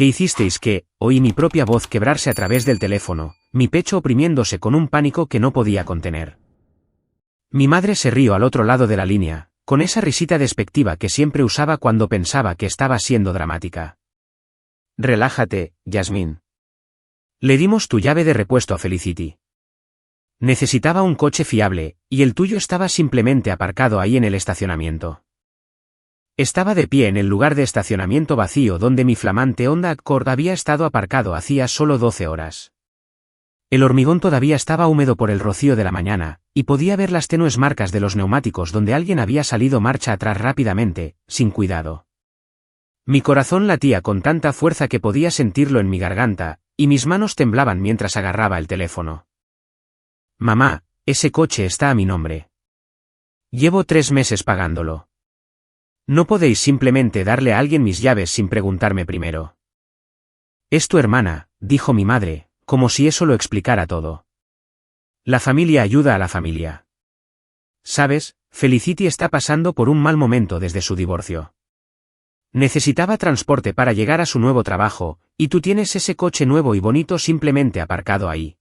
¿Qué hicisteis que, oí mi propia voz quebrarse a través del teléfono, mi pecho oprimiéndose con un pánico que no podía contener? Mi madre se rió al otro lado de la línea, con esa risita despectiva que siempre usaba cuando pensaba que estaba siendo dramática. Relájate, Yasmín. Le dimos tu llave de repuesto a Felicity. Necesitaba un coche fiable, y el tuyo estaba simplemente aparcado ahí en el estacionamiento. Estaba de pie en el lugar de estacionamiento vacío donde mi flamante Honda Accord había estado aparcado hacía solo 12 horas. El hormigón todavía estaba húmedo por el rocío de la mañana, y podía ver las tenues marcas de los neumáticos donde alguien había salido marcha atrás rápidamente, sin cuidado. Mi corazón latía con tanta fuerza que podía sentirlo en mi garganta, y mis manos temblaban mientras agarraba el teléfono. Mamá, ese coche está a mi nombre. Llevo 3 meses pagándolo. No podéis simplemente darle a alguien mis llaves sin preguntarme primero. Es tu hermana, dijo mi madre, como si eso lo explicara todo. La familia ayuda a la familia. Sabes, Felicity está pasando por un mal momento desde su divorcio. Necesitaba transporte para llegar a su nuevo trabajo, y tú tienes ese coche nuevo y bonito simplemente aparcado ahí.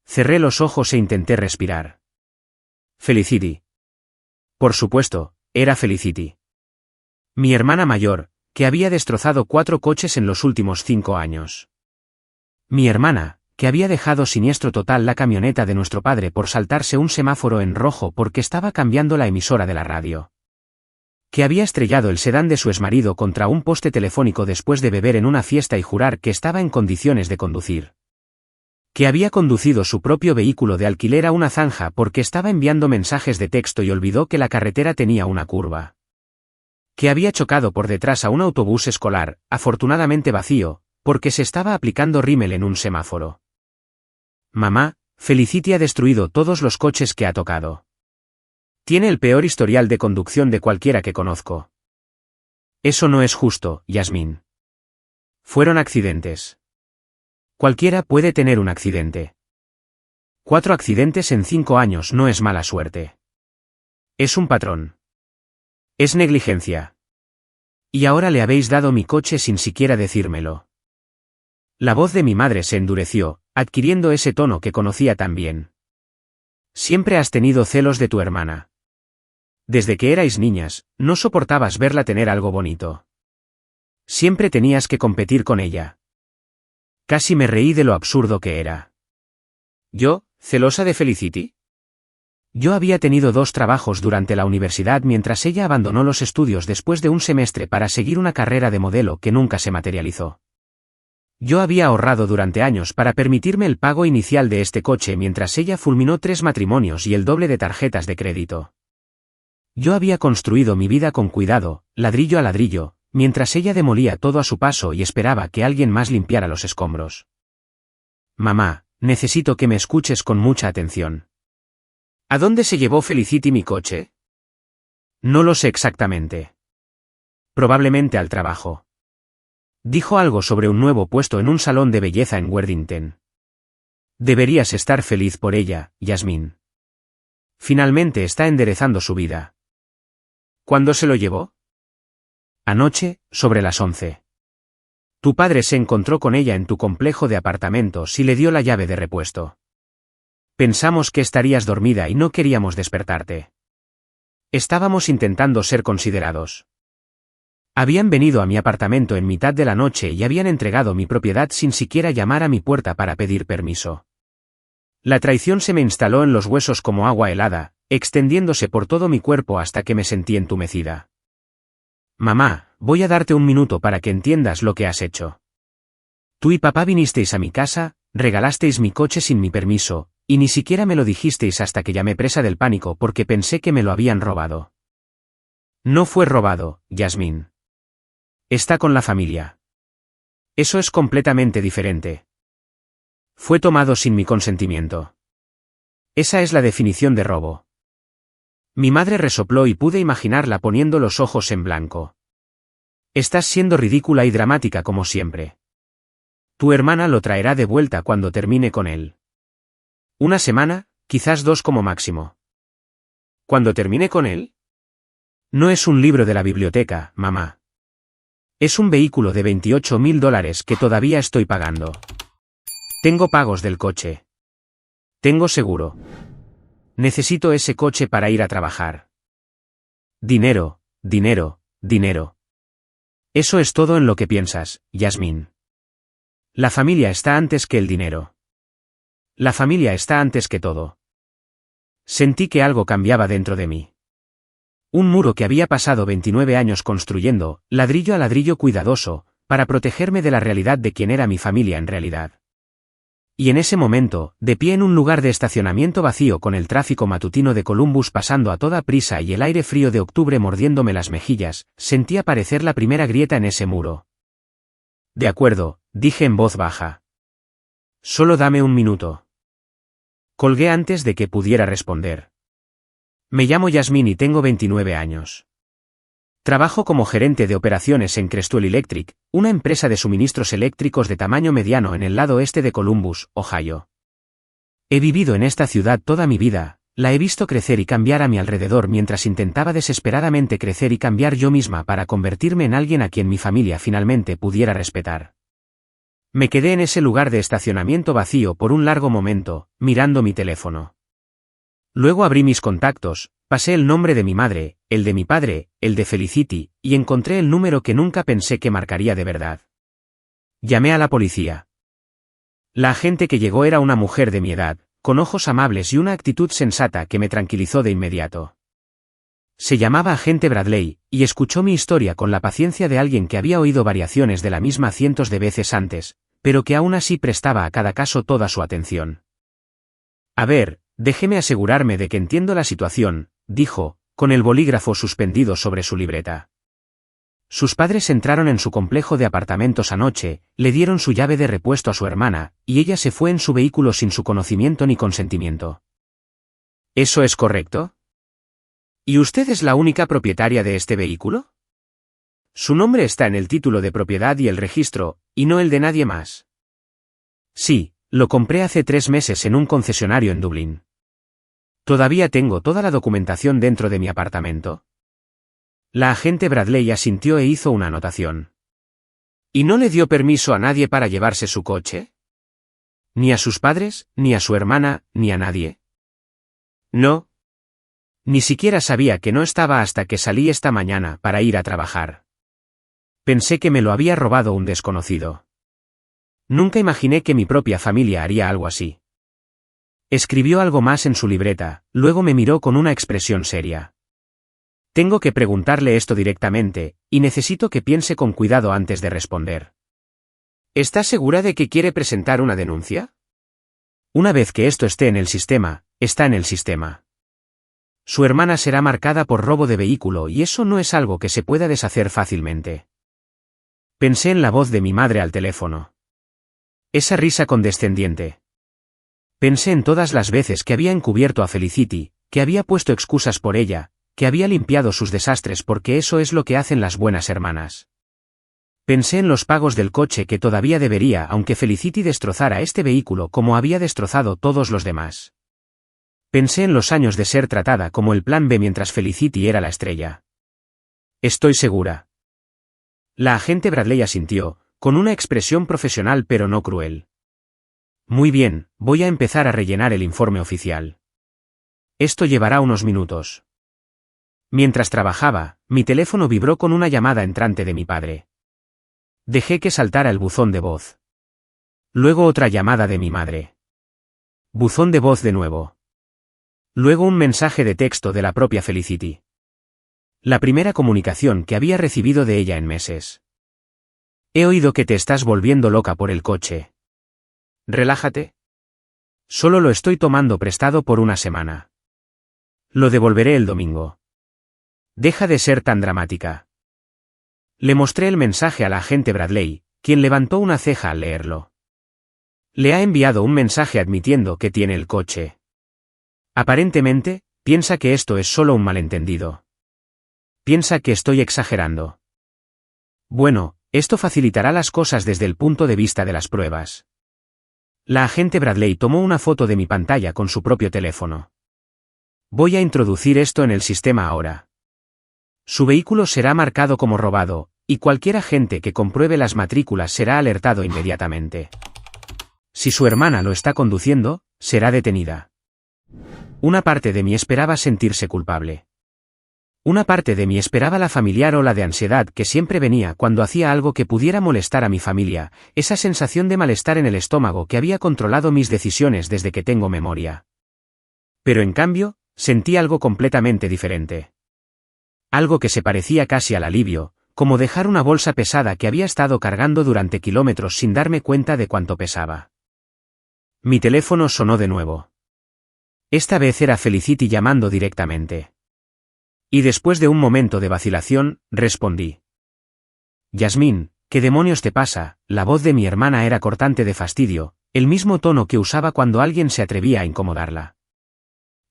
Cerré los ojos e intenté respirar. Felicity. Por supuesto, era Felicity. Mi hermana mayor, que había destrozado 4 coches en los últimos 5 años. Mi hermana, que había dejado siniestro total la camioneta de nuestro padre por saltarse un semáforo en rojo porque estaba cambiando la emisora de la radio. Que había estrellado el sedán de su exmarido contra un poste telefónico después de beber en una fiesta y jurar que estaba en condiciones de conducir. Que había conducido su propio vehículo de alquiler a una zanja porque estaba enviando mensajes de texto y olvidó que la carretera tenía una curva. Que había chocado por detrás a un autobús escolar, afortunadamente vacío, porque se estaba aplicando rímel en un semáforo. Mamá, Felicity ha destruido todos los coches que ha tocado. Tiene el peor historial de conducción de cualquiera que conozco. Eso no es justo, Yasmín. Fueron accidentes. Cualquiera puede tener un accidente. 4 accidentes en 5 años no es mala suerte. Es un patrón. Es negligencia. Y ahora le habéis dado mi coche sin siquiera decírmelo. La voz de mi madre se endureció, adquiriendo ese tono que conocía tan bien. Siempre has tenido celos de tu hermana. Desde que erais niñas, no soportabas verla tener algo bonito. Siempre tenías que competir con ella. Casi me reí de lo absurdo que era. ¿Yo, celosa de Felicity? Yo había tenido 2 trabajos durante la universidad mientras ella abandonó los estudios después de un semestre para seguir una carrera de modelo que nunca se materializó. Yo había ahorrado durante años para permitirme el pago inicial de este coche mientras ella fulminó 3 matrimonios y el doble de tarjetas de crédito. Yo había construido mi vida con cuidado, ladrillo a ladrillo, mientras ella demolía todo a su paso y esperaba que alguien más limpiara los escombros. Mamá, necesito que me escuches con mucha atención. ¿A dónde se llevó Felicity mi coche? No lo sé exactamente. Probablemente al trabajo. Dijo algo sobre un nuevo puesto en un salón de belleza en Worthington. Deberías estar feliz por ella, Yasmín. Finalmente está enderezando su vida. ¿Cuándo se lo llevó? Anoche, sobre las 11. Tu padre se encontró con ella en tu complejo de apartamentos y le dio la llave de repuesto. Pensamos que estarías dormida y no queríamos despertarte. Estábamos intentando ser considerados. Habían venido a mi apartamento en mitad de la noche y habían entregado mi propiedad sin siquiera llamar a mi puerta para pedir permiso. La traición se me instaló en los huesos como agua helada, extendiéndose por todo mi cuerpo hasta que me sentí entumecida. Mamá, voy a darte un minuto para que entiendas lo que has hecho. Tú y papá vinisteis a mi casa, regalasteis mi coche sin mi permiso, y ni siquiera me lo dijisteis hasta que llamé presa del pánico porque pensé que me lo habían robado. No fue robado, Yasmín. Está con la familia. Eso es completamente diferente. Fue tomado sin mi consentimiento. Esa es la definición de robo. Mi madre resopló y pude imaginarla poniendo los ojos en blanco. Estás siendo ridícula y dramática como siempre. Tu hermana lo traerá de vuelta cuando termine con él. 1 semana, quizás 2 como máximo. ¿Cuándo termine con él? No es un libro de la biblioteca, mamá. Es un vehículo de $28.000 que todavía estoy pagando. Tengo pagos del coche. Tengo seguro. Necesito ese coche para ir a trabajar. Dinero, dinero, dinero. Eso es todo en lo que piensas, Yasmín. La familia está antes que el dinero. La familia está antes que todo. Sentí que algo cambiaba dentro de mí. Un muro que había pasado 29 años construyendo, ladrillo a ladrillo cuidadoso, para protegerme de la realidad de quién era mi familia en realidad. Y en ese momento, de pie en un lugar de estacionamiento vacío con el tráfico matutino de Columbus pasando a toda prisa y el aire frío de octubre mordiéndome las mejillas, sentí aparecer la primera grieta en ese muro. De acuerdo, dije en voz baja. Solo dame un minuto. Colgué antes de que pudiera responder. Me llamo Yasmín y tengo 29 años. Trabajo como gerente de operaciones en Crestwell Electric, una empresa de suministros eléctricos de tamaño mediano en el lado este de Columbus, Ohio. He vivido en esta ciudad toda mi vida, la he visto crecer y cambiar a mi alrededor mientras intentaba desesperadamente crecer y cambiar yo misma para convertirme en alguien a quien mi familia finalmente pudiera respetar. Me quedé en ese lugar de estacionamiento vacío por un largo momento, mirando mi teléfono. Luego abrí mis contactos, pasé el nombre de mi madre, el de mi padre, el de Felicity, y encontré el número que nunca pensé que marcaría de verdad. Llamé a la policía. La agente que llegó era una mujer de mi edad, con ojos amables y una actitud sensata que me tranquilizó de inmediato. Se llamaba agente Bradley, y escuchó mi historia con la paciencia de alguien que había oído variaciones de la misma cientos de veces antes, pero que aún así prestaba a cada caso toda su atención. A ver, déjeme asegurarme de que entiendo la situación, dijo, con el bolígrafo suspendido sobre su libreta. Sus padres entraron en su complejo de apartamentos anoche, le dieron su llave de repuesto a su hermana, y ella se fue en su vehículo sin su conocimiento ni consentimiento. ¿Eso es correcto? ¿Y usted es la única propietaria de este vehículo? Su nombre está en el título de propiedad y el registro, y no el de nadie más. Sí, lo compré hace 3 meses en un concesionario en Dublín. Todavía tengo toda la documentación dentro de mi apartamento. La agente Bradley asintió e hizo una anotación. ¿Y no le dio permiso a nadie para llevarse su coche? ¿Ni a sus padres, ni a su hermana, ni a nadie? No. Ni siquiera sabía que no estaba hasta que salí esta mañana para ir a trabajar. Pensé que me lo había robado un desconocido. Nunca imaginé que mi propia familia haría algo así. Escribió algo más en su libreta, luego me miró con una expresión seria. Tengo que preguntarle esto directamente, y necesito que piense con cuidado antes de responder. ¿Está segura de que quiere presentar una denuncia? Una vez que esto esté en el sistema, está en el sistema. Su hermana será marcada por robo de vehículo y eso no es algo que se pueda deshacer fácilmente. Pensé en la voz de mi madre al teléfono. Esa risa condescendiente. Pensé en todas las veces que había encubierto a Felicity, que había puesto excusas por ella, que había limpiado sus desastres porque eso es lo que hacen las buenas hermanas. Pensé en los pagos del coche que todavía debería aunque Felicity destrozara este vehículo como había destrozado todos los demás. Pensé en los años de ser tratada como el plan B mientras Felicity era la estrella. Estoy segura. La agente Bradley asintió, con una expresión profesional pero no cruel. Muy bien, voy a empezar a rellenar el informe oficial. Esto llevará unos minutos. Mientras trabajaba, mi teléfono vibró con una llamada entrante de mi padre. Dejé que saltara el buzón de voz. Luego otra llamada de mi madre. Buzón de voz de nuevo. Luego un mensaje de texto de la propia Felicity. La primera comunicación que había recibido de ella en meses. He oído que te estás volviendo loca por el coche. Relájate. Solo lo estoy tomando prestado por una semana. Lo devolveré el domingo. Deja de ser tan dramática. Le mostré el mensaje a la agente Bradley, quien levantó una ceja al leerlo. Le ha enviado un mensaje admitiendo que tiene el coche. Aparentemente, piensa que esto es solo un malentendido. Piensa que estoy exagerando. Bueno, esto facilitará las cosas desde el punto de vista de las pruebas. La agente Bradley tomó una foto de mi pantalla con su propio teléfono. Voy a introducir esto en el sistema ahora. Su vehículo será marcado como robado, y cualquier agente que compruebe las matrículas será alertado inmediatamente. Si su hermana lo está conduciendo, será detenida. Una parte de mí esperaba sentirse culpable. Una parte de mí esperaba la familiar ola de ansiedad que siempre venía cuando hacía algo que pudiera molestar a mi familia, esa sensación de malestar en el estómago que había controlado mis decisiones desde que tengo memoria. Pero en cambio, sentí algo completamente diferente. Algo que se parecía casi al alivio, como dejar una bolsa pesada que había estado cargando durante kilómetros sin darme cuenta de cuánto pesaba. Mi teléfono sonó de nuevo. Esta vez era Felicity llamando directamente. Y después de un momento de vacilación, respondí. Yasmín, ¿qué demonios te pasa? La voz de mi hermana era cortante de fastidio, el mismo tono que usaba cuando alguien se atrevía a incomodarla.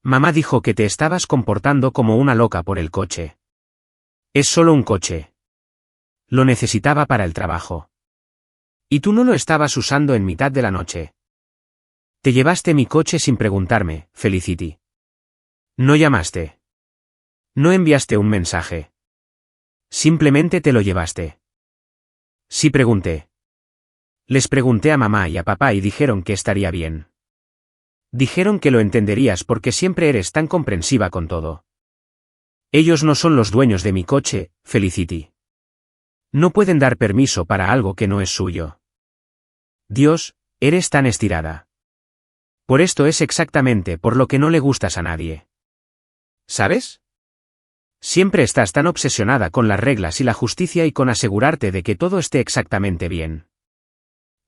Mamá dijo que te estabas comportando como una loca por el coche. Es solo un coche. Lo necesitaba para el trabajo. Y tú no lo estabas usando en mitad de la noche. Te llevaste mi coche sin preguntarme, Felicity. No llamaste. No enviaste un mensaje. Simplemente te lo llevaste. Sí, pregunté. Les pregunté a mamá y a papá y dijeron que estaría bien. Dijeron que lo entenderías porque siempre eres tan comprensiva con todo. Ellos no son los dueños de mi coche, Felicity. No pueden dar permiso para algo que no es suyo. Dios, eres tan estirada. Por esto es exactamente por lo que no le gustas a nadie. ¿Sabes? Siempre estás tan obsesionada con las reglas y la justicia y con asegurarte de que todo esté exactamente bien.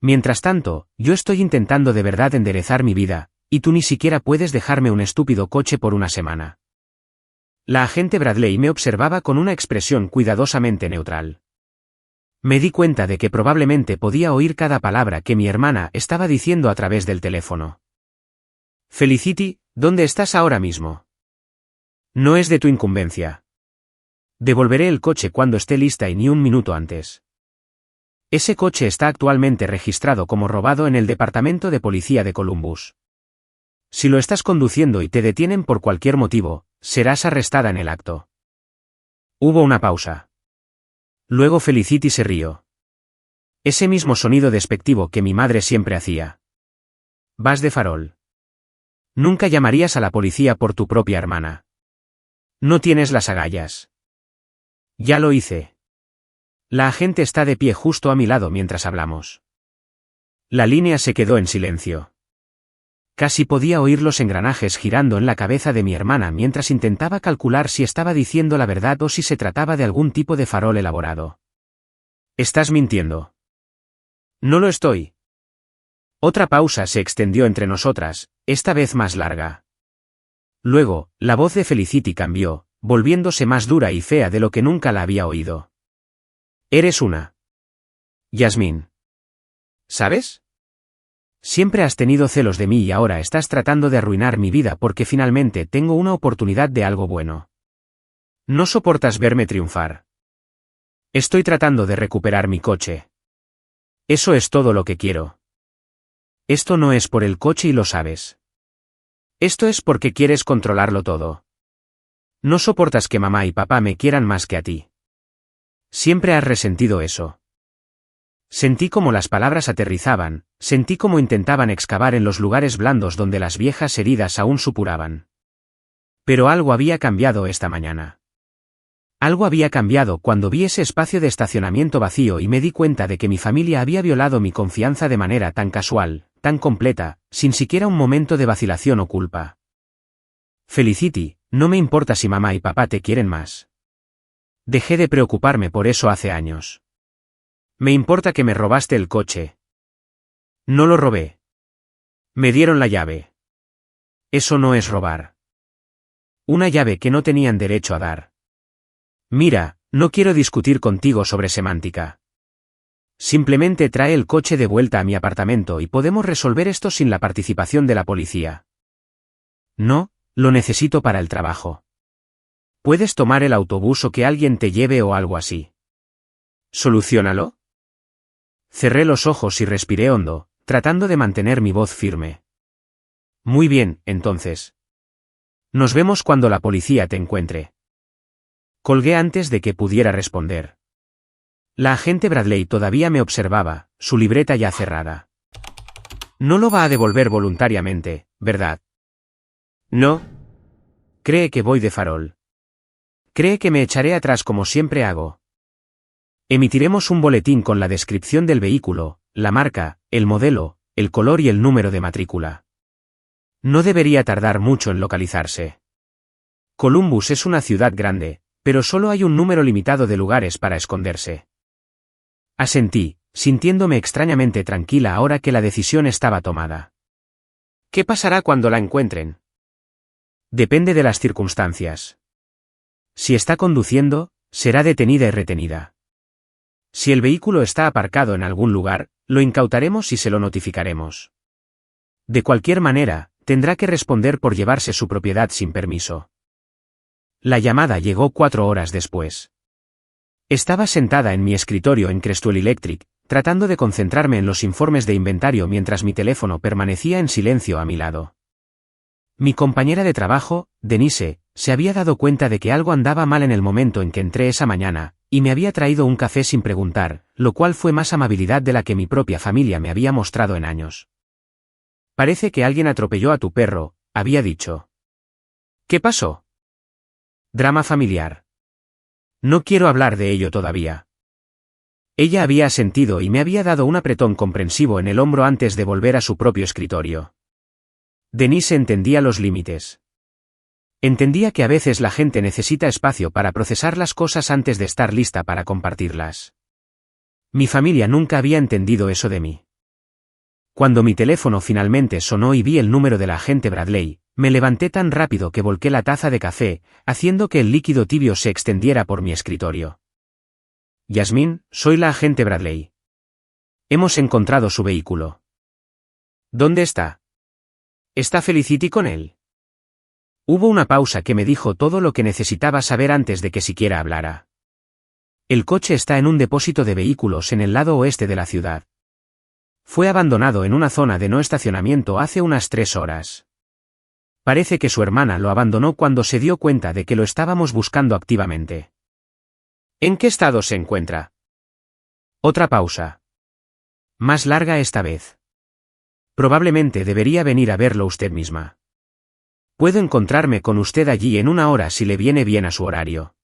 Mientras tanto, yo estoy intentando de verdad enderezar mi vida, y tú ni siquiera puedes dejarme un estúpido coche por una semana. La agente Bradley me observaba con una expresión cuidadosamente neutral. Me di cuenta de que probablemente podía oír cada palabra que mi hermana estaba diciendo a través del teléfono. Felicity, ¿dónde estás ahora mismo? No es de tu incumbencia. Devolveré el coche cuando esté lista y ni un minuto antes. Ese coche está actualmente registrado como robado en el Departamento de Policía de Columbus. Si lo estás conduciendo y te detienen por cualquier motivo, serás arrestada en el acto. Hubo una pausa. Luego Felicity se rió. Ese mismo sonido despectivo que mi madre siempre hacía. Vas de farol. Nunca llamarías a la policía por tu propia hermana. No tienes las agallas. Ya lo hice. La agente está de pie justo a mi lado mientras hablamos. La línea se quedó en silencio. Casi podía oír los engranajes girando en la cabeza de mi hermana mientras intentaba calcular si estaba diciendo la verdad o si se trataba de algún tipo de farol elaborado. Estás mintiendo. No lo estoy. Otra pausa se extendió entre nosotras, esta vez más larga. Luego, la voz de Felicity cambió, volviéndose más dura y fea de lo que nunca la había oído. Eres una. Yasmín. ¿Sabes? Siempre has tenido celos de mí y ahora estás tratando de arruinar mi vida porque finalmente tengo una oportunidad de algo bueno. No soportas verme triunfar. Estoy tratando de recuperar mi coche. Eso es todo lo que quiero. Esto no es por el coche y lo sabes. Esto es porque quieres controlarlo todo. No soportas que mamá y papá me quieran más que a ti. Siempre has resentido eso. Sentí como las palabras aterrizaban, sentí como intentaban excavar en los lugares blandos donde las viejas heridas aún supuraban. Pero algo había cambiado esta mañana. Algo había cambiado cuando vi ese espacio de estacionamiento vacío y me di cuenta de que mi familia había violado mi confianza de manera tan casual, tan completa, sin siquiera un momento de vacilación o culpa. Felicity, no me importa si mamá y papá te quieren más. Dejé de preocuparme por eso hace años. Me importa que me robaste el coche. No lo robé. Me dieron la llave. Eso no es robar. Una llave que no tenían derecho a dar. Mira, no quiero discutir contigo sobre semántica. Simplemente trae el coche de vuelta a mi apartamento y podemos resolver esto sin la participación de la policía. No, lo necesito para el trabajo. Puedes tomar el autobús o que alguien te lleve o algo así. ¿Soluciónalo? Cerré los ojos y respiré hondo, tratando de mantener mi voz firme. Muy bien, entonces. Nos vemos cuando la policía te encuentre. Colgué antes de que pudiera responder. La agente Bradley todavía me observaba, su libreta ya cerrada. No lo va a devolver voluntariamente, ¿verdad? No. Cree que voy de farol. Cree que me echaré atrás como siempre hago. Emitiremos un boletín con la descripción del vehículo, la marca, el modelo, el color y el número de matrícula. No debería tardar mucho en localizarse. Columbus es una ciudad grande, pero solo hay un número limitado de lugares para esconderse. Asentí, sintiéndome extrañamente tranquila ahora que la decisión estaba tomada. ¿Qué pasará cuando la encuentren? Depende de las circunstancias. Si está conduciendo, será detenida y retenida. Si el vehículo está aparcado en algún lugar, lo incautaremos y se lo notificaremos. De cualquier manera, tendrá que responder por llevarse su propiedad sin permiso. La llamada llegó 4 horas después. Estaba sentada en mi escritorio en Crestwell Electric, tratando de concentrarme en los informes de inventario mientras mi teléfono permanecía en silencio a mi lado. Mi compañera de trabajo, Denise, se había dado cuenta de que algo andaba mal en el momento en que entré esa mañana, y me había traído un café sin preguntar, lo cual fue más amabilidad de la que mi propia familia me había mostrado en años. Parece que alguien atropelló a tu perro, había dicho. ¿Qué pasó? Drama familiar. No quiero hablar de ello todavía. Ella había asentido y me había dado un apretón comprensivo en el hombro antes de volver a su propio escritorio. Denise entendía los límites. Entendía que a veces la gente necesita espacio para procesar las cosas antes de estar lista para compartirlas. Mi familia nunca había entendido eso de mí. Cuando mi teléfono finalmente sonó y vi el número de la agente Bradley, me levanté tan rápido que volqué la taza de café, haciendo que el líquido tibio se extendiera por mi escritorio. Yasmín, soy la agente Bradley. Hemos encontrado su vehículo. ¿Dónde está? ¿Está Felicity con él? Hubo una pausa que me dijo todo lo que necesitaba saber antes de que siquiera hablara. El coche está en un depósito de vehículos en el lado oeste de la ciudad. Fue abandonado en una zona de no estacionamiento hace unas 3 horas. Parece que su hermana lo abandonó cuando se dio cuenta de que lo estábamos buscando activamente. ¿En qué estado se encuentra? Otra pausa. Más larga esta vez. Probablemente debería venir a verlo usted misma. Puedo encontrarme con usted allí en 1 hora si le viene bien a su horario.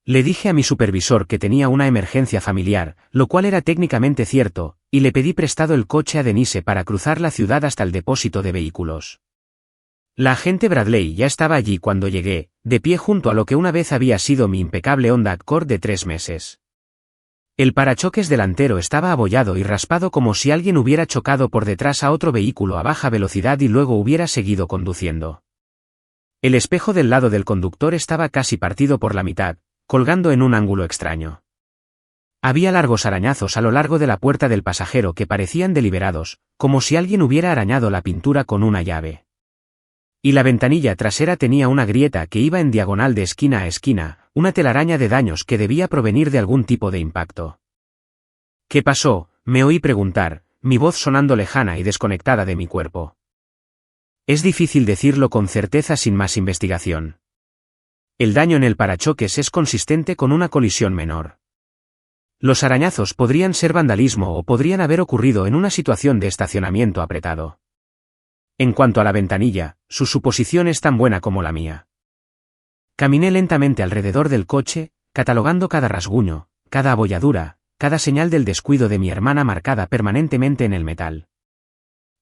Le dije a mi supervisor que tenía una emergencia familiar, lo cual era técnicamente cierto, y le pedí prestado el coche a Denise para cruzar la ciudad hasta el depósito de vehículos. La agente Bradley ya estaba allí cuando llegué, de pie junto a lo que una vez había sido mi impecable Honda Accord de 3 meses. El parachoques delantero estaba abollado y raspado como si alguien hubiera chocado por detrás a otro vehículo a baja velocidad y luego hubiera seguido conduciendo. El espejo del lado del conductor estaba casi partido por la mitad, colgando en un ángulo extraño. Había largos arañazos a lo largo de la puerta del pasajero que parecían deliberados, como si alguien hubiera arañado la pintura con una llave. Y la ventanilla trasera tenía una grieta que iba en diagonal de esquina a esquina, una telaraña de daños que debía provenir de algún tipo de impacto. ¿Qué pasó?, me oí preguntar, mi voz sonando lejana y desconectada de mi cuerpo. Es difícil decirlo con certeza sin más investigación. El daño en el parachoques es consistente con una colisión menor. Los arañazos podrían ser vandalismo o podrían haber ocurrido en una situación de estacionamiento apretado. En cuanto a la ventanilla, su suposición es tan buena como la mía. Caminé lentamente alrededor del coche, catalogando cada rasguño, cada abolladura, cada señal del descuido de mi hermana marcada permanentemente en el metal.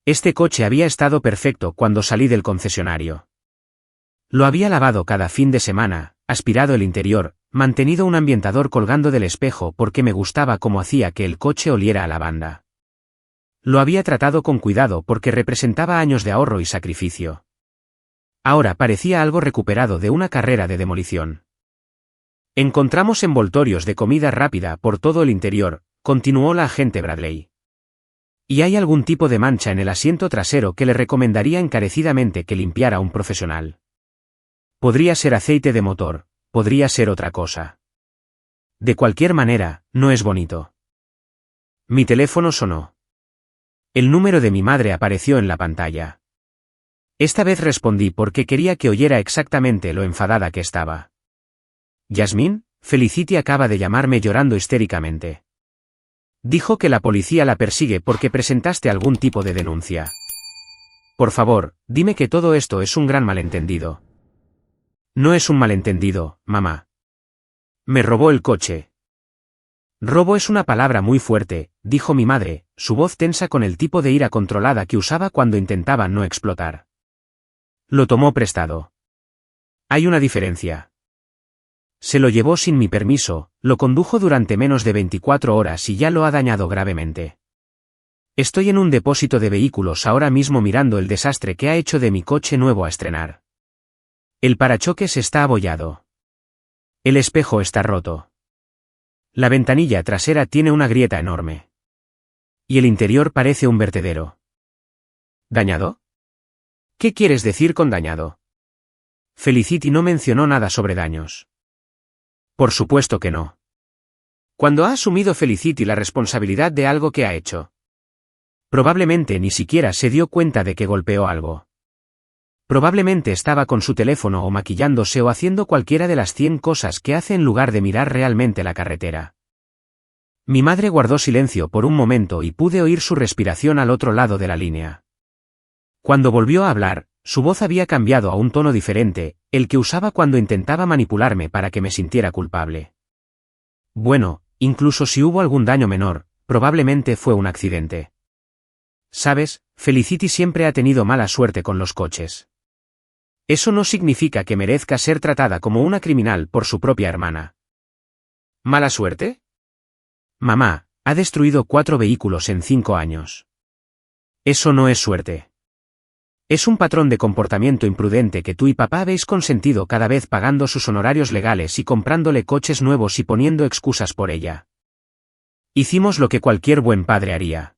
Este coche había estado perfecto cuando salí del concesionario. Lo había lavado cada fin de semana, aspirado el interior, mantenido un ambientador colgando del espejo porque me gustaba cómo hacía que el coche oliera a lavanda. Lo había tratado con cuidado porque representaba años de ahorro y sacrificio. Ahora parecía algo recuperado de una carrera de demolición. Encontramos envoltorios de comida rápida por todo el interior, continuó la agente Bradley. ¿Y hay algún tipo de mancha en el asiento trasero que le recomendaría encarecidamente que limpiara un profesional? Podría ser aceite de motor, podría ser otra cosa. De cualquier manera, no es bonito. Mi teléfono sonó. El número de mi madre apareció en la pantalla. Esta vez respondí porque quería que oyera exactamente lo enfadada que estaba. Yasmín, Felicity acaba de llamarme llorando histéricamente. Dijo que la policía la persigue porque presentaste algún tipo de denuncia. Por favor, dime que todo esto es un gran malentendido. No es un malentendido, mamá. Me robó el coche. Robo es una palabra muy fuerte, dijo mi madre, su voz tensa con el tipo de ira controlada que usaba cuando intentaba no explotar. Lo tomó prestado. Hay una diferencia. Se lo llevó sin mi permiso, lo condujo durante menos de 24 horas y ya lo ha dañado gravemente. Estoy en un depósito de vehículos ahora mismo mirando el desastre que ha hecho de mi coche nuevo a estrenar. El parachoques está abollado. El espejo está roto. La ventanilla trasera tiene una grieta enorme. Y el interior parece un vertedero. ¿Dañado? ¿Qué quieres decir con dañado? Felicity no mencionó nada sobre daños. Por supuesto que no. ¿Cuándo ha asumido Felicity la responsabilidad de algo que ha hecho? Probablemente ni siquiera se dio cuenta de que golpeó algo. Probablemente estaba con su teléfono o maquillándose o haciendo cualquiera de las 100 cosas que hace en lugar de mirar realmente la carretera. Mi madre guardó silencio por un momento y pude oír su respiración al otro lado de la línea. Cuando volvió a hablar, su voz había cambiado a un tono diferente, el que usaba cuando intentaba manipularme para que me sintiera culpable. Bueno, incluso si hubo algún daño menor, probablemente fue un accidente. ¿Sabes? Felicity siempre ha tenido mala suerte con los coches. Eso no significa que merezca ser tratada como una criminal por su propia hermana. ¿Mala suerte? Mamá, ha destruido 4 vehículos en 5 años. Eso no es suerte. Es un patrón de comportamiento imprudente que tú y papá habéis consentido cada vez pagando sus honorarios legales y comprándole coches nuevos y poniendo excusas por ella. Hicimos lo que cualquier buen padre haría.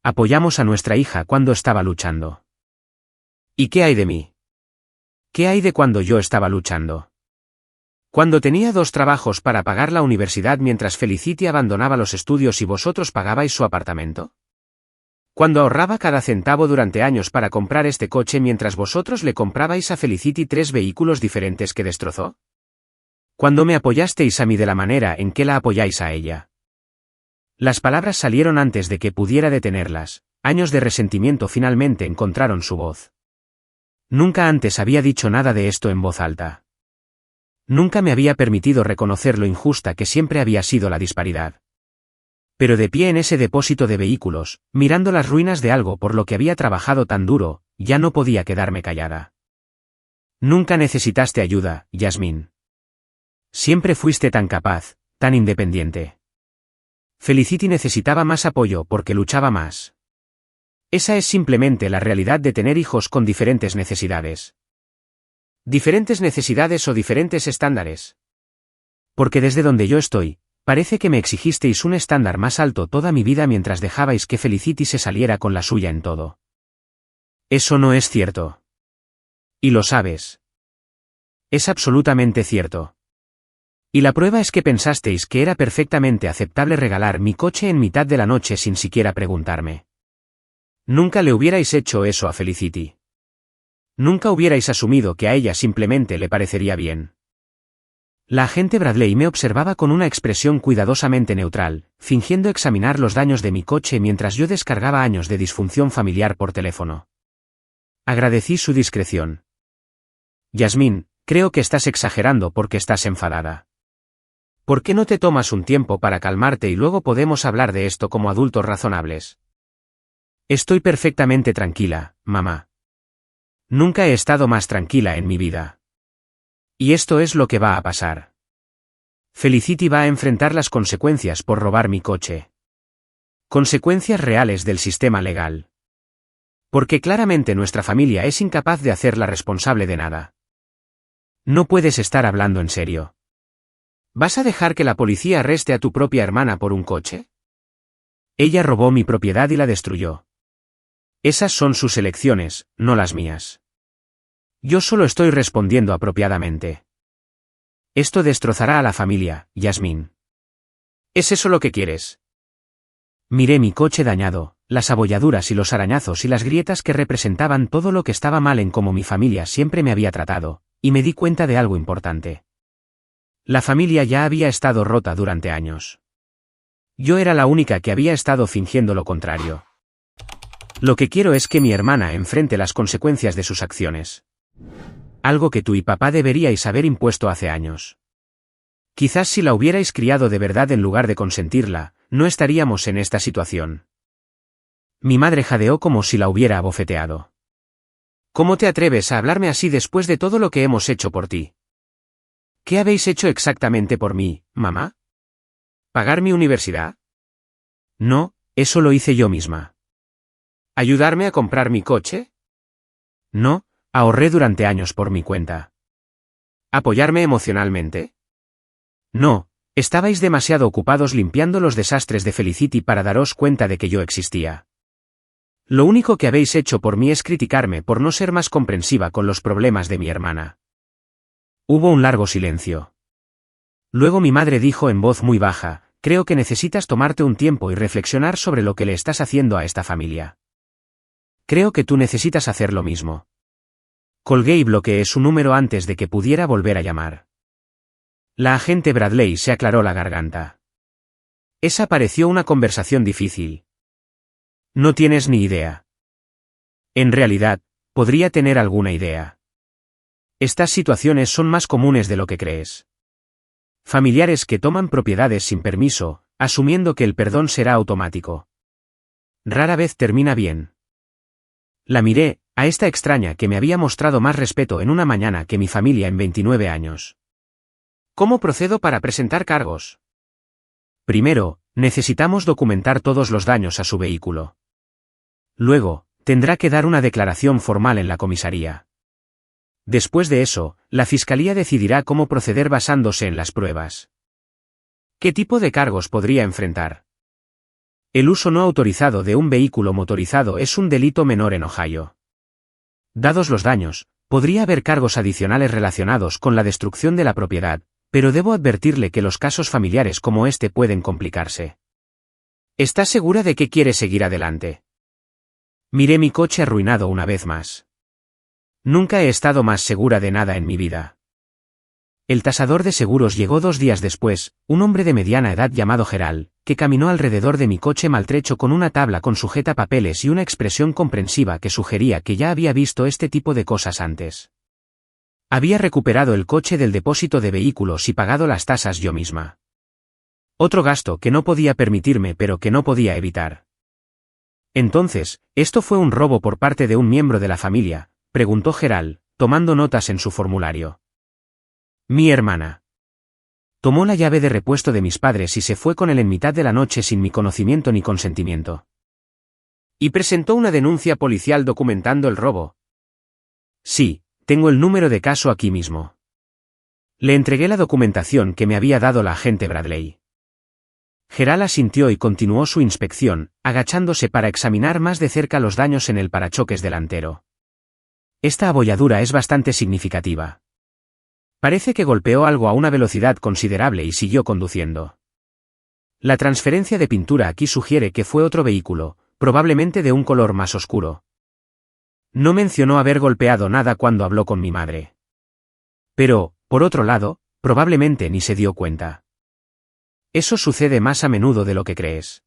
Apoyamos a nuestra hija cuando estaba luchando. ¿Y qué hay de mí? ¿Qué hay de cuando yo estaba luchando? Cuando tenía 2 trabajos para pagar la universidad mientras Felicity abandonaba los estudios y vosotros pagabais su apartamento. Cuando ahorraba cada centavo durante años para comprar este coche mientras vosotros le comprabais a Felicity 3 vehículos diferentes que destrozó. Cuando me apoyasteis a mí de la manera en que la apoyáis a ella. Las palabras salieron antes de que pudiera detenerlas, años de resentimiento finalmente encontraron su voz. Nunca antes había dicho nada de esto en voz alta. Nunca me había permitido reconocer lo injusta que siempre había sido la disparidad. Pero de pie en ese depósito de vehículos, mirando las ruinas de algo por lo que había trabajado tan duro, ya no podía quedarme callada. Nunca necesitaste ayuda, Yasmín. Siempre fuiste tan capaz, tan independiente. Felicity necesitaba más apoyo porque luchaba más. Esa es simplemente la realidad de tener hijos con diferentes necesidades. ¿Diferentes necesidades o diferentes estándares? Porque desde donde yo estoy, parece que me exigisteis un estándar más alto toda mi vida mientras dejabais que Felicity se saliera con la suya en todo. Eso no es cierto. Y lo sabes. Es absolutamente cierto. Y la prueba es que pensasteis que era perfectamente aceptable regalar mi coche en mitad de la noche sin siquiera preguntarme. Nunca le hubierais hecho eso a Felicity. Nunca hubierais asumido que a ella simplemente le parecería bien. La agente Bradley me observaba con una expresión cuidadosamente neutral, fingiendo examinar los daños de mi coche mientras yo descargaba años de disfunción familiar por teléfono. Agradecí su discreción. Yasmín, creo que estás exagerando porque estás enfadada. ¿Por qué no te tomas un tiempo para calmarte y luego podemos hablar de esto como adultos razonables? Estoy perfectamente tranquila, mamá. Nunca he estado más tranquila en mi vida. Y esto es lo que va a pasar. Felicity va a enfrentar las consecuencias por robar mi coche. Consecuencias reales del sistema legal. Porque claramente nuestra familia es incapaz de hacerla responsable de nada. No puedes estar hablando en serio. ¿Vas a dejar que la policía arreste a tu propia hermana por un coche? Ella robó mi propiedad y la destruyó. Esas son sus elecciones, no las mías. Yo solo estoy respondiendo apropiadamente. Esto destrozará a la familia, Yasmín. ¿Es eso lo que quieres? Miré mi coche dañado, las abolladuras y los arañazos y las grietas que representaban todo lo que estaba mal en cómo mi familia siempre me había tratado, y me di cuenta de algo importante. La familia ya había estado rota durante años. Yo era la única que había estado fingiendo lo contrario. Lo que quiero es que mi hermana enfrente las consecuencias de sus acciones. Algo que tú y papá deberíais haber impuesto hace años. Quizás si la hubierais criado de verdad en lugar de consentirla, no estaríamos en esta situación. Mi madre jadeó como si la hubiera abofeteado. ¿Cómo te atreves a hablarme así después de todo lo que hemos hecho por ti? ¿Qué habéis hecho exactamente por mí, mamá? ¿Pagar mi universidad? No, eso lo hice yo misma. ¿Ayudarme a comprar mi coche? No, ahorré durante años por mi cuenta. ¿Apoyarme emocionalmente? No, estabais demasiado ocupados limpiando los desastres de Felicity para daros cuenta de que yo existía. Lo único que habéis hecho por mí es criticarme por no ser más comprensiva con los problemas de mi hermana. Hubo un largo silencio. Luego mi madre dijo en voz muy baja, creo que necesitas tomarte un tiempo y reflexionar sobre lo que le estás haciendo a esta familia. Creo que tú necesitas hacer lo mismo. Colgué y bloqueé su número antes de que pudiera volver a llamar. La agente Bradley se aclaró la garganta. Esa pareció una conversación difícil. No tienes ni idea. En realidad, podría tener alguna idea. Estas situaciones son más comunes de lo que crees. Familiares que toman propiedades sin permiso, asumiendo que el perdón será automático. Rara vez termina bien. La miré, a esta extraña que me había mostrado más respeto en una mañana que mi familia en 29 años. ¿Cómo procedo para presentar cargos? Primero, necesitamos documentar todos los daños a su vehículo. Luego, tendrá que dar una declaración formal en la comisaría. Después de eso, la fiscalía decidirá cómo proceder basándose en las pruebas. ¿Qué tipo de cargos podría enfrentar? El uso no autorizado de un vehículo motorizado es un delito menor en Ohio. Dados los daños, podría haber cargos adicionales relacionados con la destrucción de la propiedad, pero debo advertirle que los casos familiares como este pueden complicarse. ¿Estás segura de que quiere seguir adelante? Miré mi coche arruinado una vez más. Nunca he estado más segura de nada en mi vida. El tasador de seguros llegó 2 días después, un hombre de mediana edad llamado Gerald, que caminó alrededor de mi coche maltrecho con una tabla con sujetapapeles y una expresión comprensiva que sugería que ya había visto este tipo de cosas antes. Había recuperado el coche del depósito de vehículos y pagado las tasas yo misma. Otro gasto que no podía permitirme pero que no podía evitar. Entonces, ¿esto fue un robo por parte de un miembro de la familia?, preguntó Gerald, tomando notas en su formulario. Mi hermana. Tomó la llave de repuesto de mis padres y se fue con él en mitad de la noche sin mi conocimiento ni consentimiento. ¿Y presentó una denuncia policial documentando el robo? Sí, tengo el número de caso aquí mismo. Le entregué la documentación que me había dado la agente Bradley. Gerald asintió y continuó su inspección, agachándose para examinar más de cerca los daños en el parachoques delantero. Esta abolladura es bastante significativa. Parece que golpeó algo a una velocidad considerable y siguió conduciendo. La transferencia de pintura aquí sugiere que fue otro vehículo, probablemente de un color más oscuro. No mencionó haber golpeado nada cuando habló con mi madre. Pero, por otro lado, probablemente ni se dio cuenta. Eso sucede más a menudo de lo que crees.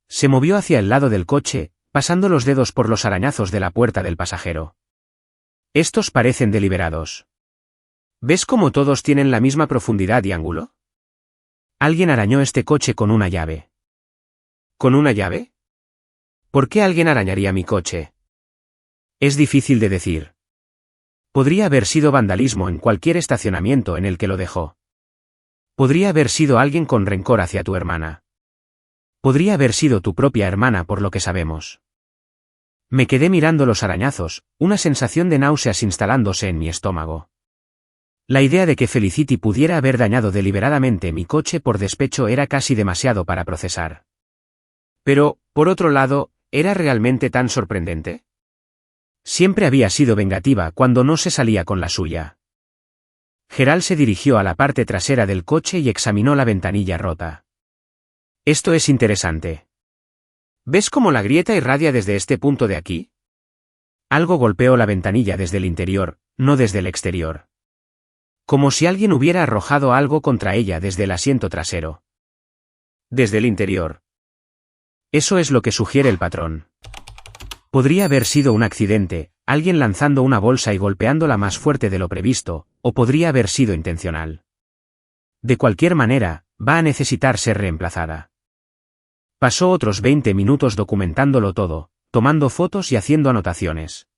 Se movió hacia el lado del coche, pasando los dedos por los arañazos de la puerta del pasajero. Estos parecen deliberados. ¿Ves cómo todos tienen la misma profundidad y ángulo? Alguien arañó este coche con una llave. ¿Con una llave? ¿Por qué alguien arañaría mi coche? Es difícil de decir. Podría haber sido vandalismo en cualquier estacionamiento en el que lo dejó. Podría haber sido alguien con rencor hacia tu hermana. Podría haber sido tu propia hermana por lo que sabemos. Me quedé mirando los arañazos, una sensación de náuseas instalándose en mi estómago. La idea de que Felicity pudiera haber dañado deliberadamente mi coche por despecho era casi demasiado para procesar. Pero, por otro lado, ¿era realmente tan sorprendente? Siempre había sido vengativa cuando no se salía con la suya. Gerald se dirigió a la parte trasera del coche y examinó la ventanilla rota. Esto es interesante. ¿Ves cómo la grieta irradia desde este punto de aquí? Algo golpeó la ventanilla desde el interior, no desde el exterior. Como si alguien hubiera arrojado algo contra ella desde el asiento trasero. Desde el interior. Eso es lo que sugiere el patrón. Podría haber sido un accidente, alguien lanzando una bolsa y golpeándola más fuerte de lo previsto, o podría haber sido intencional. De cualquier manera, va a necesitar ser reemplazada. Pasó otros 20 minutos documentándolo todo, tomando fotos y haciendo anotaciones.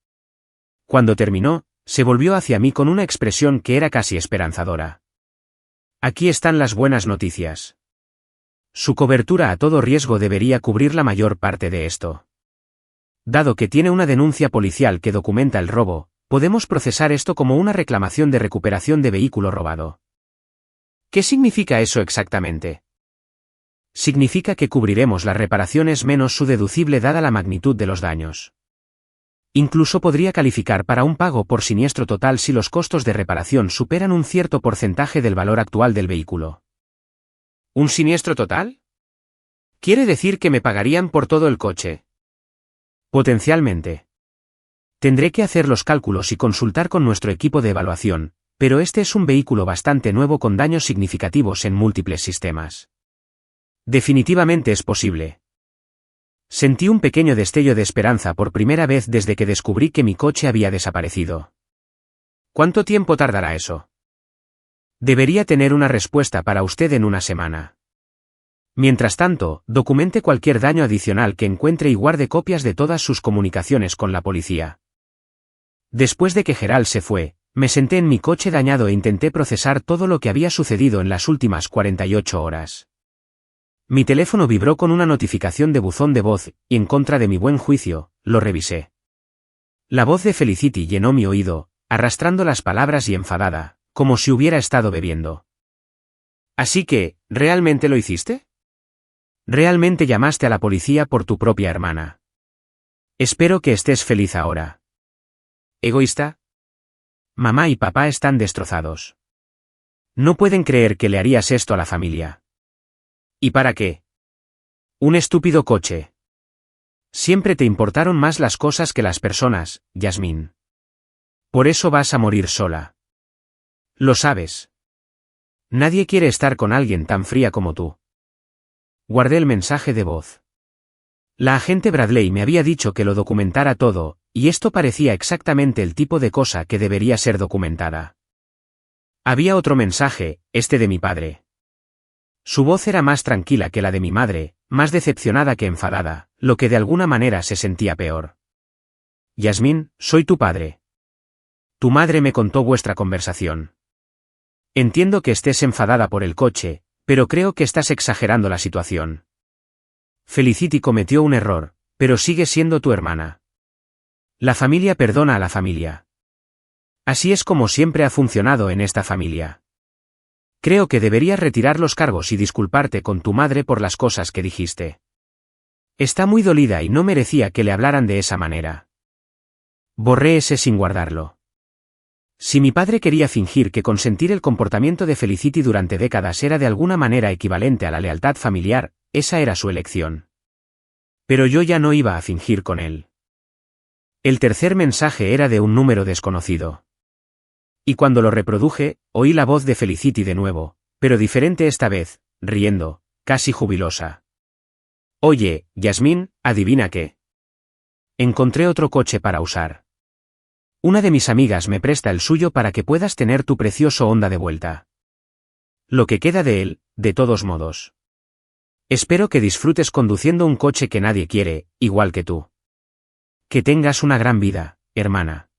Cuando terminó, se volvió hacia mí con una expresión que era casi esperanzadora. Aquí están las buenas noticias. Su cobertura a todo riesgo debería cubrir la mayor parte de esto. Dado que tiene una denuncia policial que documenta el robo, podemos procesar esto como una reclamación de recuperación de vehículo robado. ¿Qué significa eso exactamente? Significa que cubriremos las reparaciones menos su deducible dada la magnitud de los daños. Incluso podría calificar para un pago por siniestro total si los costos de reparación superan un cierto porcentaje del valor actual del vehículo. ¿Un siniestro total? ¿Quiere decir que me pagarían por todo el coche? Potencialmente. Tendré que hacer los cálculos y consultar con nuestro equipo de evaluación, pero este es un vehículo bastante nuevo con daños significativos en múltiples sistemas. Definitivamente es posible. Sentí un pequeño destello de esperanza por primera vez desde que descubrí que mi coche había desaparecido. ¿Cuánto tiempo tardará eso? Debería tener una respuesta para usted en una semana. Mientras tanto, documente cualquier daño adicional que encuentre y guarde copias de todas sus comunicaciones con la policía. Después de que Gerald se fue, me senté en mi coche dañado e intenté procesar todo lo que había sucedido en las últimas 48 horas. Mi teléfono vibró con una notificación de buzón de voz, y en contra de mi buen juicio, lo revisé. La voz de Felicity llenó mi oído, arrastrando las palabras y enfadada, como si hubiera estado bebiendo. Así que, ¿realmente lo hiciste? Realmente llamaste a la policía por tu propia hermana. Espero que estés feliz ahora. ¿Egoísta? Mamá y papá están destrozados. No pueden creer que le harías esto a la familia. ¿Y para qué? Un estúpido coche. Siempre te importaron más las cosas que las personas, Yasmín. Por eso vas a morir sola. Lo sabes. Nadie quiere estar con alguien tan fría como tú. Guardé el mensaje de voz. La agente Bradley me había dicho que lo documentara todo, y esto parecía exactamente el tipo de cosa que debería ser documentada. Había otro mensaje, este de mi padre. Su voz era más tranquila que la de mi madre, más decepcionada que enfadada, lo que de alguna manera se sentía peor. Yasmín, soy tu padre. Tu madre me contó vuestra conversación. Entiendo que estés enfadada por el coche, pero creo que estás exagerando la situación. Felicity cometió un error, pero sigue siendo tu hermana. La familia perdona a la familia. Así es como siempre ha funcionado en esta familia. Creo que deberías retirar los cargos y disculparte con tu madre por las cosas que dijiste. Está muy dolida y no merecía que le hablaran de esa manera. Borré ese sin guardarlo. Si mi padre quería fingir que consentir el comportamiento de Felicity durante décadas era de alguna manera equivalente a la lealtad familiar, esa era su elección. Pero yo ya no iba a fingir con él. El tercer mensaje era de un número desconocido. Y cuando lo reproduje, oí la voz de Felicity de nuevo, pero diferente esta vez, riendo, casi jubilosa. Oye, Yasmín, ¿adivina qué? Encontré otro coche para usar. Una de mis amigas me presta el suyo para que puedas tener tu precioso Honda de vuelta. Lo que queda de él, de todos modos. Espero que disfrutes conduciendo un coche que nadie quiere, igual que tú. Que tengas una gran vida, hermana.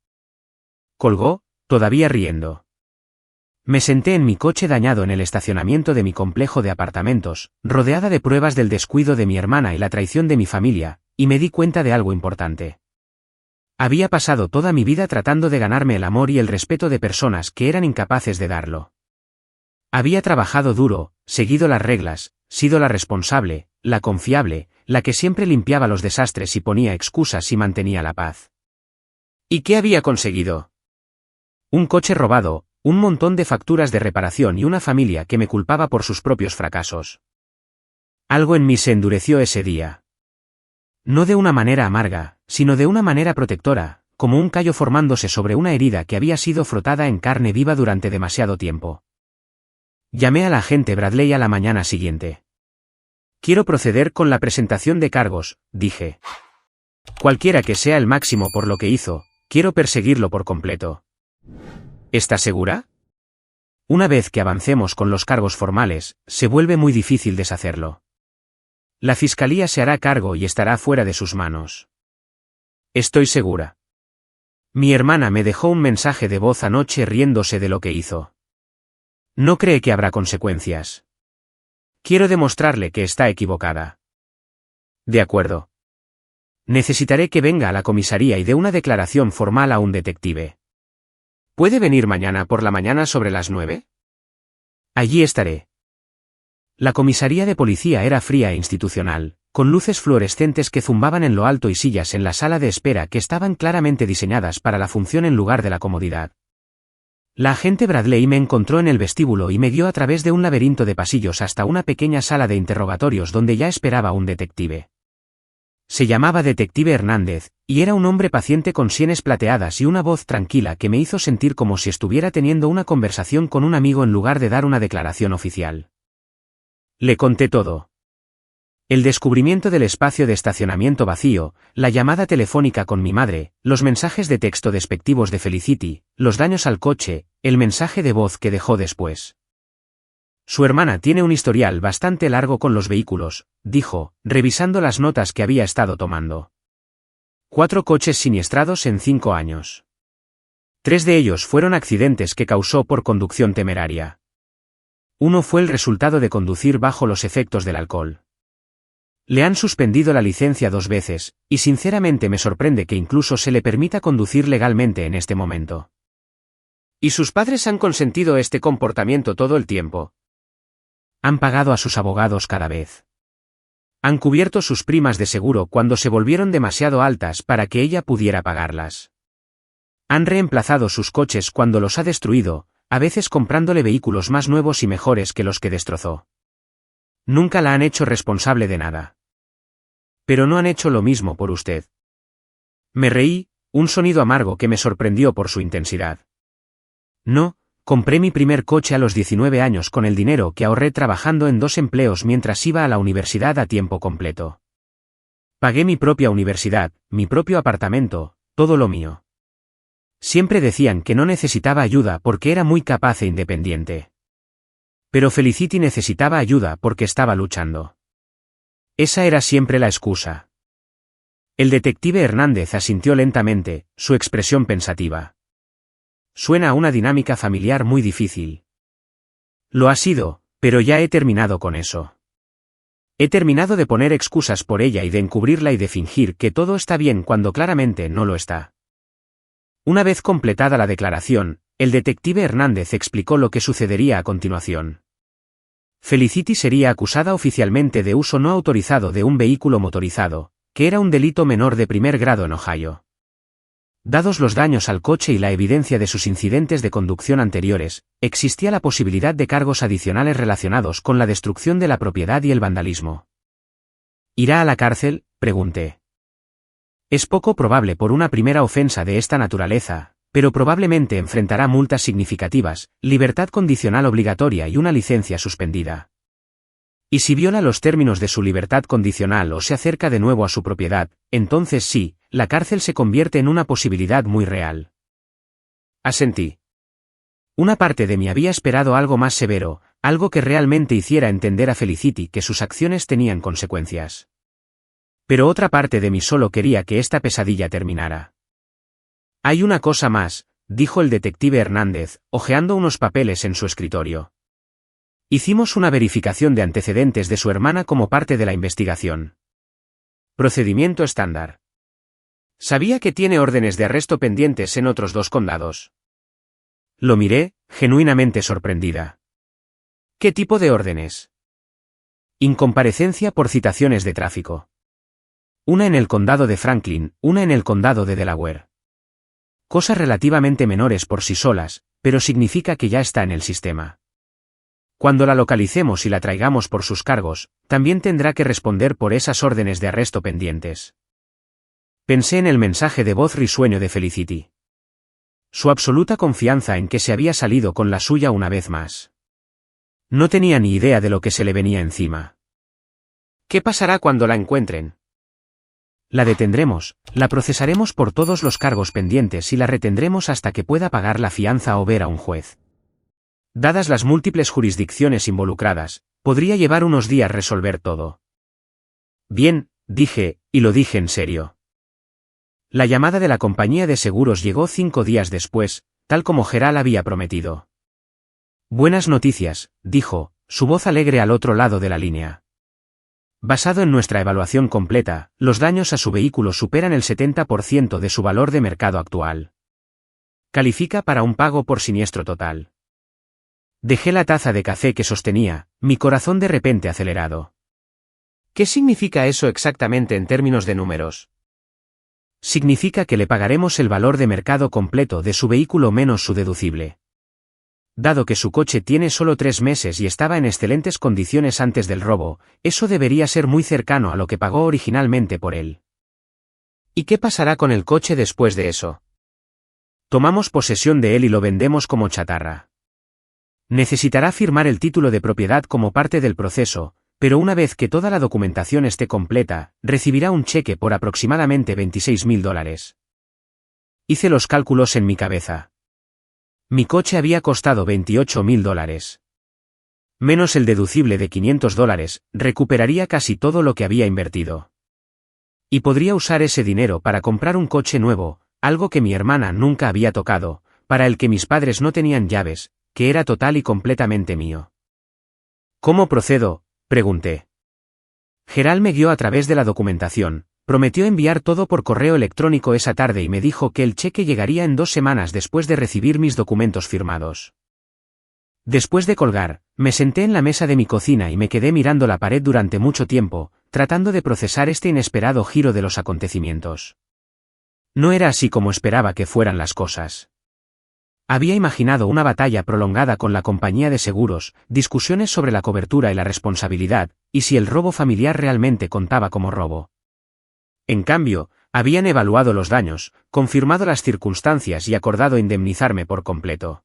Colgó, todavía riendo. Me senté en mi coche dañado en el estacionamiento de mi complejo de apartamentos, rodeada de pruebas del descuido de mi hermana y la traición de mi familia, y me di cuenta de algo importante. Había pasado toda mi vida tratando de ganarme el amor y el respeto de personas que eran incapaces de darlo. Había trabajado duro, seguido las reglas, sido la responsable, la confiable, la que siempre limpiaba los desastres y ponía excusas y mantenía la paz. ¿Y qué había conseguido? Un coche robado, un montón de facturas de reparación y una familia que me culpaba por sus propios fracasos. Algo en mí se endureció ese día. No de una manera amarga, sino de una manera protectora, como un callo formándose sobre una herida que había sido frotada en carne viva durante demasiado tiempo. Llamé al agente Bradley a la mañana siguiente. Quiero proceder con la presentación de cargos, dije. Cualquiera que sea el máximo por lo que hizo, quiero perseguirlo por completo. ¿Estás segura? Una vez que avancemos con los cargos formales, se vuelve muy difícil deshacerlo. La fiscalía se hará cargo y estará fuera de sus manos. Estoy segura. Mi hermana me dejó un mensaje de voz anoche riéndose de lo que hizo. No cree que habrá consecuencias. Quiero demostrarle que está equivocada. De acuerdo. Necesitaré que venga a la comisaría y dé una declaración formal a un detective. ¿Puede venir mañana por la mañana sobre las 9? Allí estaré. La comisaría de policía era fría e institucional, con luces fluorescentes que zumbaban en lo alto y sillas en la sala de espera que estaban claramente diseñadas para la función en lugar de la comodidad. La agente Bradley me encontró en el vestíbulo y me guió a través de un laberinto de pasillos hasta una pequeña sala de interrogatorios donde ya esperaba un detective. Se llamaba Detective Hernández, y era un hombre paciente con sienes plateadas y una voz tranquila que me hizo sentir como si estuviera teniendo una conversación con un amigo en lugar de dar una declaración oficial. Le conté todo. El descubrimiento del espacio de estacionamiento vacío, la llamada telefónica con mi madre, los mensajes de texto despectivos de Felicity, los daños al coche, el mensaje de voz que dejó después. Su hermana tiene un historial bastante largo con los vehículos, dijo, revisando las notas que había estado tomando. 4 coches siniestrados en 5 años. 3 de ellos fueron accidentes que causó por conducción temeraria. Uno fue el resultado de conducir bajo los efectos del alcohol. Le han suspendido la licencia 2 veces, y sinceramente me sorprende que incluso se le permita conducir legalmente en este momento. ¿Y sus padres han consentido este comportamiento todo el tiempo? Han pagado a sus abogados cada vez. Han cubierto sus primas de seguro cuando se volvieron demasiado altas para que ella pudiera pagarlas. Han reemplazado sus coches cuando los ha destruido, a veces comprándole vehículos más nuevos y mejores que los que destrozó. Nunca la han hecho responsable de nada. Pero no han hecho lo mismo por usted. Me reí, un sonido amargo que me sorprendió por su intensidad. No. Compré mi primer coche a los 19 años con el dinero que ahorré trabajando en 2 empleos mientras iba a la universidad a tiempo completo. Pagué mi propia universidad, mi propio apartamento, todo lo mío. Siempre decían que no necesitaba ayuda porque era muy capaz e independiente. Pero Felicity necesitaba ayuda porque estaba luchando. Esa era siempre la excusa. El detective Hernández asintió lentamente, su expresión pensativa. Suena a una dinámica familiar muy difícil. Lo ha sido, pero ya he terminado con eso. He terminado de poner excusas por ella y de encubrirla y de fingir que todo está bien cuando claramente no lo está. Una vez completada la declaración, el detective Hernández explicó lo que sucedería a continuación. Felicity sería acusada oficialmente de uso no autorizado de un vehículo motorizado, que era un delito menor de primer grado en Ohio. Dados los daños al coche y la evidencia de sus incidentes de conducción anteriores, existía la posibilidad de cargos adicionales relacionados con la destrucción de la propiedad y el vandalismo. ¿Irá a la cárcel?, pregunté. Es poco probable por una primera ofensa de esta naturaleza, pero probablemente enfrentará multas significativas, libertad condicional obligatoria y una licencia suspendida. Y si viola los términos de su libertad condicional o se acerca de nuevo a su propiedad, entonces sí, la cárcel se convierte en una posibilidad muy real. Asentí. Una parte de mí había esperado algo más severo, algo que realmente hiciera entender a Felicity que sus acciones tenían consecuencias. Pero otra parte de mí solo quería que esta pesadilla terminara. Hay una cosa más, dijo el detective Hernández, hojeando unos papeles en su escritorio. Hicimos una verificación de antecedentes de su hermana como parte de la investigación. Procedimiento estándar. ¿Sabía que tiene órdenes de arresto pendientes en otros 2 condados? Lo miré, genuinamente sorprendida. ¿Qué tipo de órdenes? Incomparecencia por citaciones de tráfico. Una en el condado de Franklin, una en el condado de Delaware. Cosas relativamente menores por sí solas, pero significa que ya está en el sistema. Cuando la localicemos y la traigamos por sus cargos, también tendrá que responder por esas órdenes de arresto pendientes. Pensé en el mensaje de voz risueño de Felicity. Su absoluta confianza en que se había salido con la suya una vez más. No tenía ni idea de lo que se le venía encima. ¿Qué pasará cuando la encuentren? La detendremos, la procesaremos por todos los cargos pendientes y la retendremos hasta que pueda pagar la fianza o ver a un juez. Dadas las múltiples jurisdicciones involucradas, podría llevar unos días resolver todo. Bien, dije, y lo dije en serio. La llamada de la compañía de seguros llegó 5 días después, tal como Gerald había prometido. Buenas noticias, dijo, su voz alegre al otro lado de la línea. Basado en nuestra evaluación completa, los daños a su vehículo superan el 70% de su valor de mercado actual. Califica para un pago por siniestro total. Dejé la taza de café que sostenía, mi corazón de repente acelerado. ¿Qué significa eso exactamente en términos de números? Significa que le pagaremos el valor de mercado completo de su vehículo menos su deducible. Dado que su coche tiene solo 3 meses y estaba en excelentes condiciones antes del robo, eso debería ser muy cercano a lo que pagó originalmente por él. ¿Y qué pasará con el coche después de eso? Tomamos posesión de él y lo vendemos como chatarra. Necesitará firmar el título de propiedad como parte del proceso, pero una vez que toda la documentación esté completa, recibirá un cheque por aproximadamente $26.000. Hice los cálculos en mi cabeza. Mi coche había costado $28.000. Menos el deducible de $500, recuperaría casi todo lo que había invertido. Y podría usar ese dinero para comprar un coche nuevo, algo que mi hermana nunca había tocado, para el que mis padres no tenían llaves, que era total y completamente mío. ¿Cómo procedo?, pregunté. Gerald me guió a través de la documentación, prometió enviar todo por correo electrónico esa tarde y me dijo que el cheque llegaría en 2 semanas después de recibir mis documentos firmados. Después de colgar, me senté en la mesa de mi cocina y me quedé mirando la pared durante mucho tiempo, tratando de procesar este inesperado giro de los acontecimientos. No era así como esperaba que fueran las cosas. Había imaginado una batalla prolongada con la compañía de seguros, discusiones sobre la cobertura y la responsabilidad, y si el robo familiar realmente contaba como robo. En cambio, habían evaluado los daños, confirmado las circunstancias y acordado indemnizarme por completo.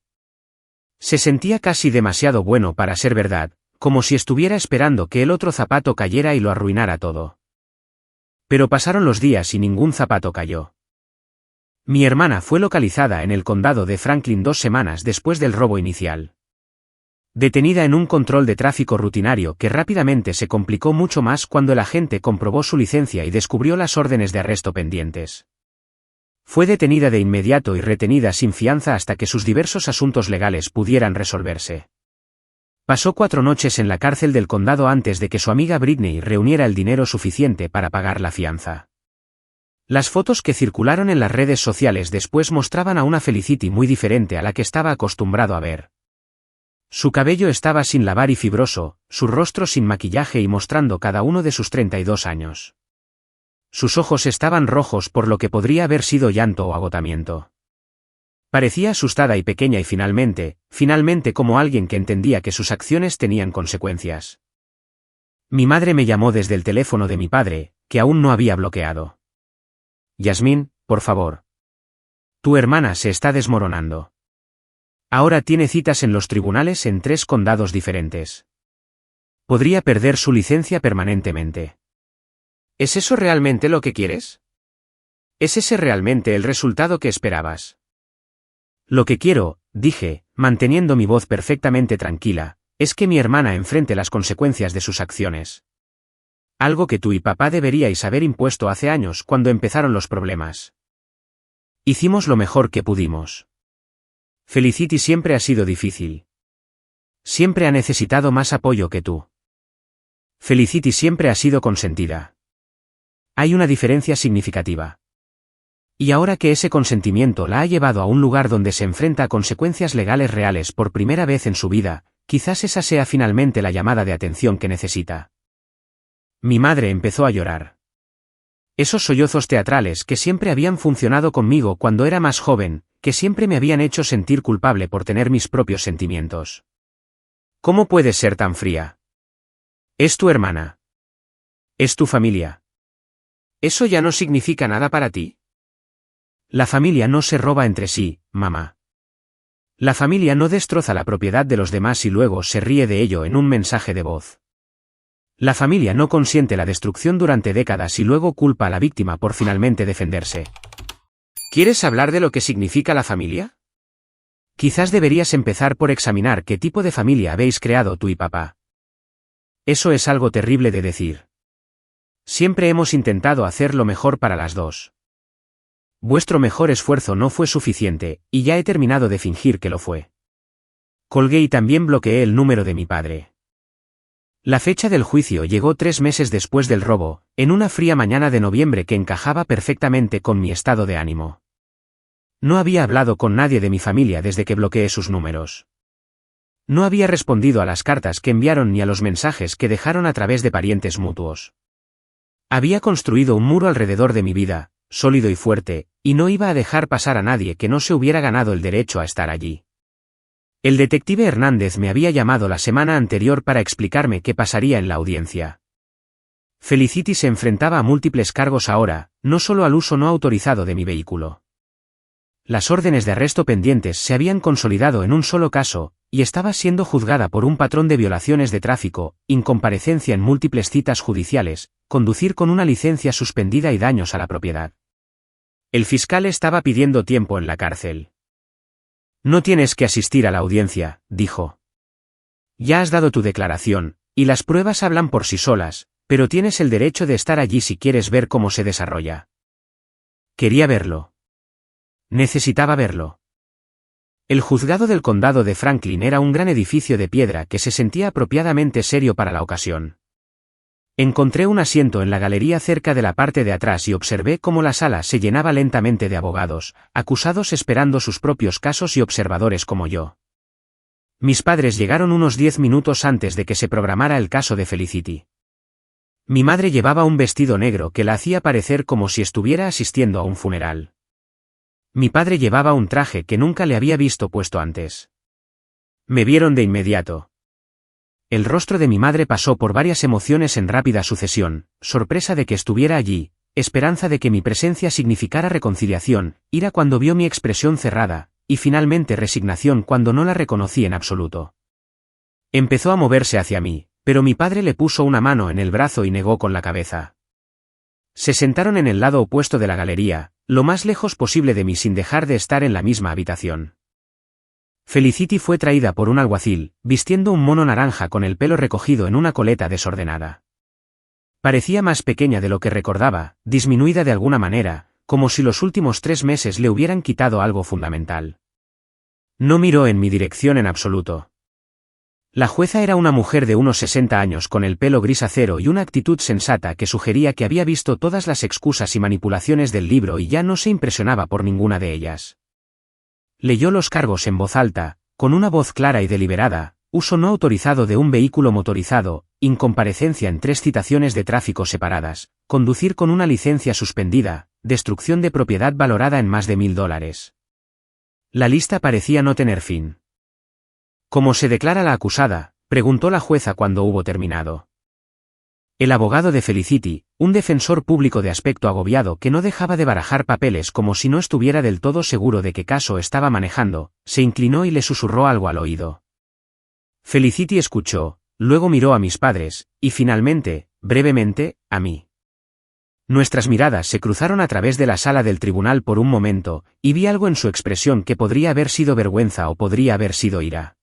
Se sentía casi demasiado bueno para ser verdad, como si estuviera esperando que el otro zapato cayera y lo arruinara todo. Pero pasaron los días y ningún zapato cayó. Mi hermana fue localizada en el condado de Franklin 2 semanas después del robo inicial. Detenida en un control de tráfico rutinario que rápidamente se complicó mucho más cuando el agente comprobó su licencia y descubrió las órdenes de arresto pendientes. Fue detenida de inmediato y retenida sin fianza hasta que sus diversos asuntos legales pudieran resolverse. Pasó 4 noches en la cárcel del condado antes de que su amiga Britney reuniera el dinero suficiente para pagar la fianza. Las fotos que circularon en las redes sociales después mostraban a una Felicity muy diferente a la que estaba acostumbrado a ver. Su cabello estaba sin lavar y fibroso, su rostro sin maquillaje y mostrando cada uno de sus 32 años. Sus ojos estaban rojos por lo que podría haber sido llanto o agotamiento. Parecía asustada y pequeña y finalmente como alguien que entendía que sus acciones tenían consecuencias. Mi madre me llamó desde el teléfono de mi padre, que aún no había bloqueado. Yasmín, por favor. Tu hermana se está desmoronando. Ahora tiene citas en los tribunales en 3 condados diferentes. Podría perder su licencia permanentemente. ¿Es eso realmente lo que quieres? ¿Es ese realmente el resultado que esperabas? Lo que quiero, dije, manteniendo mi voz perfectamente tranquila, es que mi hermana enfrente las consecuencias de sus acciones. Algo que tú y papá deberíais haber impuesto hace años cuando empezaron los problemas. Hicimos lo mejor que pudimos. Felicity siempre ha sido difícil. Siempre ha necesitado más apoyo que tú. Felicity siempre ha sido consentida. Hay una diferencia significativa. Y ahora que ese consentimiento la ha llevado a un lugar donde se enfrenta a consecuencias legales reales por primera vez en su vida, quizás esa sea finalmente la llamada de atención que necesita. Mi madre empezó a llorar. Esos sollozos teatrales que siempre habían funcionado conmigo cuando era más joven, que siempre me habían hecho sentir culpable por tener mis propios sentimientos. ¿Cómo puedes ser tan fría? Es tu hermana. Es tu familia. ¿Eso ya no significa nada para ti? La familia no se roba entre sí, mamá. La familia no destroza la propiedad de los demás y luego se ríe de ello en un mensaje de voz. La familia no consiente la destrucción durante décadas y luego culpa a la víctima por finalmente defenderse. ¿Quieres hablar de lo que significa la familia? Quizás deberías empezar por examinar qué tipo de familia habéis creado tú y papá. Eso es algo terrible de decir. Siempre hemos intentado hacer lo mejor para las dos. Vuestro mejor esfuerzo no fue suficiente, y ya he terminado de fingir que lo fue. Colgué y también bloqueé el número de mi padre. La fecha del juicio llegó 3 meses después del robo, en una fría mañana de noviembre que encajaba perfectamente con mi estado de ánimo. No había hablado con nadie de mi familia desde que bloqueé sus números. No había respondido a las cartas que enviaron ni a los mensajes que dejaron a través de parientes mutuos. Había construido un muro alrededor de mi vida, sólido y fuerte, y no iba a dejar pasar a nadie que no se hubiera ganado el derecho a estar allí. El detective Hernández me había llamado la semana anterior para explicarme qué pasaría en la audiencia. Felicity se enfrentaba a múltiples cargos ahora, no solo al uso no autorizado de mi vehículo. Las órdenes de arresto pendientes se habían consolidado en un solo caso, y estaba siendo juzgada por un patrón de violaciones de tráfico, incomparecencia en múltiples citas judiciales, conducir con una licencia suspendida y daños a la propiedad. El fiscal estaba pidiendo tiempo en la cárcel. No tienes que asistir a la audiencia, dijo. Ya has dado tu declaración, y las pruebas hablan por sí solas, pero tienes el derecho de estar allí si quieres ver cómo se desarrolla. Quería verlo. Necesitaba verlo. El juzgado del condado de Franklin era un gran edificio de piedra que se sentía apropiadamente serio para la ocasión. Encontré un asiento en la galería cerca de la parte de atrás y observé cómo la sala se llenaba lentamente de abogados, acusados esperando sus propios casos y observadores como yo. Mis padres llegaron unos 10 minutos antes de que se programara el caso de Felicity. Mi madre llevaba un vestido negro que la hacía parecer como si estuviera asistiendo a un funeral. Mi padre llevaba un traje que nunca le había visto puesto antes. Me vieron de inmediato. El rostro de mi madre pasó por varias emociones en rápida sucesión, sorpresa de que estuviera allí, esperanza de que mi presencia significara reconciliación, ira cuando vio mi expresión cerrada, y finalmente resignación cuando no la reconocí en absoluto. Empezó a moverse hacia mí, pero mi padre le puso una mano en el brazo y negó con la cabeza. Se sentaron en el lado opuesto de la galería, lo más lejos posible de mí sin dejar de estar en la misma habitación. Felicity fue traída por un alguacil, vistiendo un mono naranja con el pelo recogido en una coleta desordenada. Parecía más pequeña de lo que recordaba, disminuida de alguna manera, como si los últimos 3 meses le hubieran quitado algo fundamental. No miró en mi dirección en absoluto. La jueza era una mujer de unos 60 años con el pelo gris acero y una actitud sensata que sugería que había visto todas las excusas y manipulaciones del libro y ya no se impresionaba por ninguna de ellas. Leyó los cargos en voz alta, con una voz clara y deliberada: uso no autorizado de un vehículo motorizado, incomparecencia en 3 citaciones de tráfico separadas, conducir con una licencia suspendida, destrucción de propiedad valorada en más de $1000. La lista parecía no tener fin. ¿Cómo se declara la acusada?, preguntó la jueza cuando hubo terminado. El abogado de Felicity, un defensor público de aspecto agobiado que no dejaba de barajar papeles como si no estuviera del todo seguro de qué caso estaba manejando, se inclinó y le susurró algo al oído. Felicity escuchó, luego miró a mis padres, y finalmente, brevemente, a mí. Nuestras miradas se cruzaron a través de la sala del tribunal por un momento, y vi algo en su expresión que podría haber sido vergüenza o podría haber sido ira.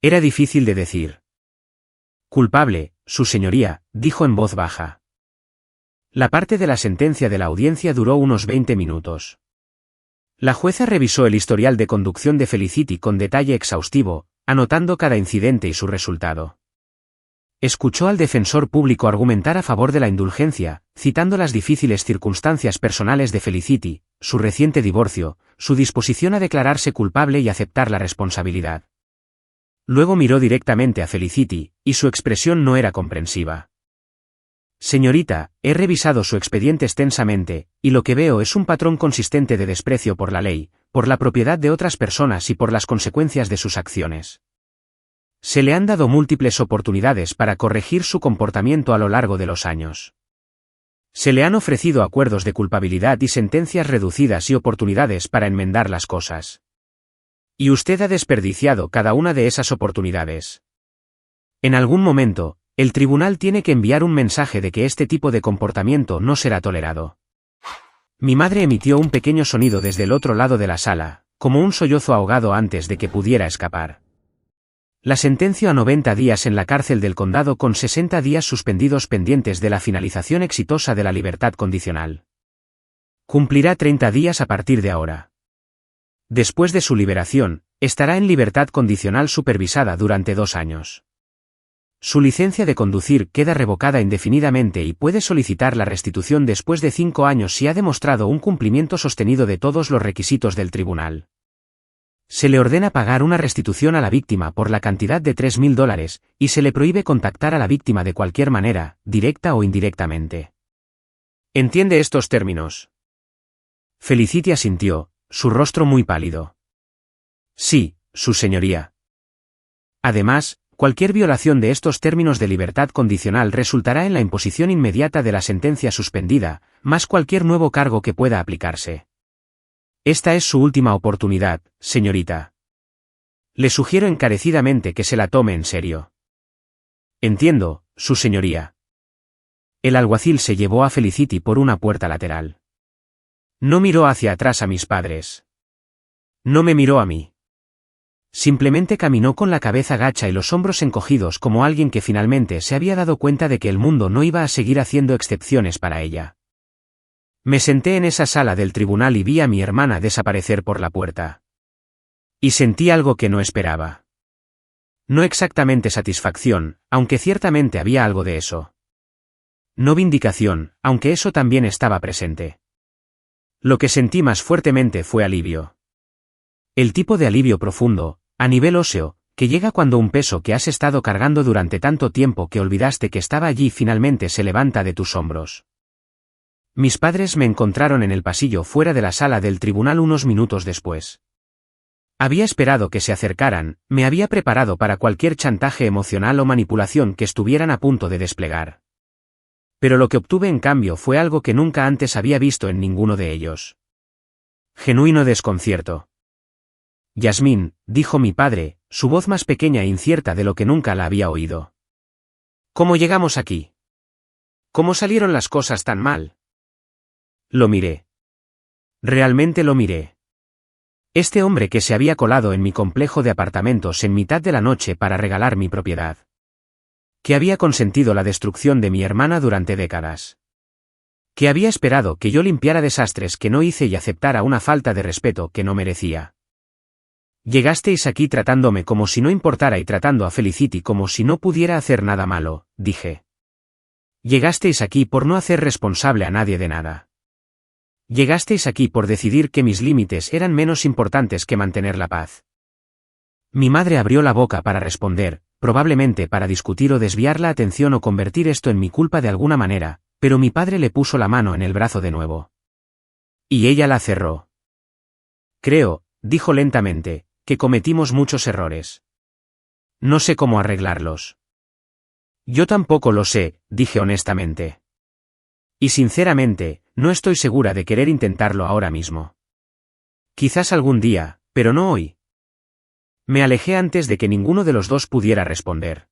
Era difícil de decir. Culpable, su señoría, dijo en voz baja. La parte de la sentencia de la audiencia duró unos 20 minutos. La jueza revisó el historial de conducción de Felicity con detalle exhaustivo, anotando cada incidente y su resultado. Escuchó al defensor público argumentar a favor de la indulgencia, citando las difíciles circunstancias personales de Felicity, su reciente divorcio, su disposición a declararse culpable y aceptar la responsabilidad. Luego miró directamente a Felicity, y su expresión no era comprensiva. Señorita, he revisado su expediente extensamente, y lo que veo es un patrón consistente de desprecio por la ley, por la propiedad de otras personas y por las consecuencias de sus acciones. Se le han dado múltiples oportunidades para corregir su comportamiento a lo largo de los años. Se le han ofrecido acuerdos de culpabilidad y sentencias reducidas y oportunidades para enmendar las cosas. Y usted ha desperdiciado cada una de esas oportunidades. En algún momento, el tribunal tiene que enviar un mensaje de que este tipo de comportamiento no será tolerado. Mi madre emitió un pequeño sonido desde el otro lado de la sala, como un sollozo ahogado antes de que pudiera escapar. La sentenció a 90 días en la cárcel del condado con 60 días suspendidos pendientes de la finalización exitosa de la libertad condicional. Cumplirá 30 días a partir de ahora. Después de su liberación, estará en libertad condicional supervisada durante 2 años. Su licencia de conducir queda revocada indefinidamente y puede solicitar la restitución después de 5 años si ha demostrado un cumplimiento sostenido de todos los requisitos del tribunal. Se le ordena pagar una restitución a la víctima por la cantidad de $3,000, y se le prohíbe contactar a la víctima de cualquier manera, directa o indirectamente. ¿Entiende estos términos? Felicity asintió, su rostro muy pálido. Sí, su señoría. Además, cualquier violación de estos términos de libertad condicional resultará en la imposición inmediata de la sentencia suspendida, más cualquier nuevo cargo que pueda aplicarse. Esta es su última oportunidad, señorita. Le sugiero encarecidamente que se la tome en serio. Entiendo, su señoría. El alguacil se llevó a Felicity por una puerta lateral. No miró hacia atrás a mis padres. No me miró a mí. Simplemente caminó con la cabeza gacha y los hombros encogidos como alguien que finalmente se había dado cuenta de que el mundo no iba a seguir haciendo excepciones para ella. Me senté en esa sala del tribunal y vi a mi hermana desaparecer por la puerta. Y sentí algo que no esperaba. No exactamente satisfacción, aunque ciertamente había algo de eso. No vindicación, aunque eso también estaba presente. Lo que sentí más fuertemente fue alivio. El tipo de alivio profundo, a nivel óseo, que llega cuando un peso que has estado cargando durante tanto tiempo que olvidaste que estaba allí finalmente se levanta de tus hombros. Mis padres me encontraron en el pasillo fuera de la sala del tribunal unos minutos después. Había esperado que se acercaran, me había preparado para cualquier chantaje emocional o manipulación que estuvieran a punto de desplegar. Pero lo que obtuve en cambio fue algo que nunca antes había visto en ninguno de ellos. Genuino desconcierto. Yasmín, dijo mi padre, su voz más pequeña e incierta de lo que nunca la había oído. ¿Cómo llegamos aquí? ¿Cómo salieron las cosas tan mal? Lo miré. Realmente lo miré. Este hombre que se había colado en mi complejo de apartamentos en mitad de la noche para regalar mi propiedad. Que había consentido la destrucción de mi hermana durante décadas. Que había esperado que yo limpiara desastres que no hice y aceptara una falta de respeto que no merecía. Llegasteis aquí tratándome como si no importara y tratando a Felicity como si no pudiera hacer nada malo, dije. Llegasteis aquí por no hacer responsable a nadie de nada. Llegasteis aquí por decidir que mis límites eran menos importantes que mantener la paz. Mi madre abrió la boca para responder, probablemente para discutir o desviar la atención o convertir esto en mi culpa de alguna manera, pero mi padre le puso la mano en el brazo de nuevo. Y ella la cerró. Creo, dijo lentamente, que cometimos muchos errores. No sé cómo arreglarlos. Yo tampoco lo sé, dije honestamente. Y sinceramente, no estoy segura de querer intentarlo ahora mismo. Quizás algún día, pero no hoy. Me alejé antes de que ninguno de los dos pudiera responder.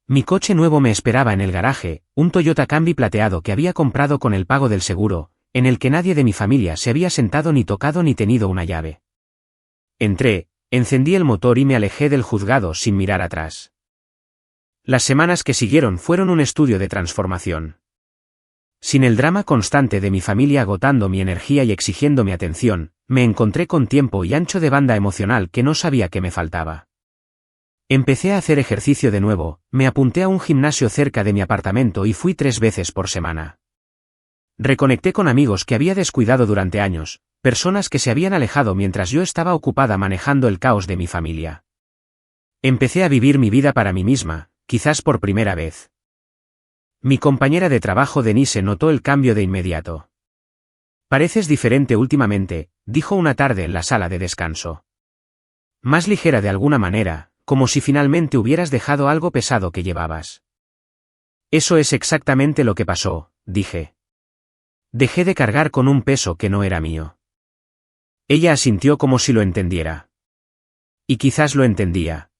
Mi coche nuevo me esperaba en el garaje, un Toyota Camry plateado que había comprado con el pago del seguro, en el que nadie de mi familia se había sentado ni tocado ni tenido una llave. Entré, encendí el motor y me alejé del juzgado sin mirar atrás. Las semanas que siguieron fueron un estudio de transformación. Sin el drama constante de mi familia agotando mi energía y exigiendo mi atención, me encontré con tiempo y ancho de banda emocional que no sabía que me faltaba. Empecé a hacer ejercicio de nuevo, me apunté a un gimnasio cerca de mi apartamento y fui 3 veces por semana. Reconecté con amigos que había descuidado durante años, personas que se habían alejado mientras yo estaba ocupada manejando el caos de mi familia. Empecé a vivir mi vida para mí misma, quizás por primera vez. Mi compañera de trabajo Denise notó el cambio de inmediato. Pareces diferente últimamente, dijo una tarde en la sala de descanso. Más ligera de alguna manera, como si finalmente hubieras dejado algo pesado que llevabas. Eso es exactamente lo que pasó, dije. Dejé de cargar con un peso que no era mío. Ella asintió como si lo entendiera. Y quizás lo entendía.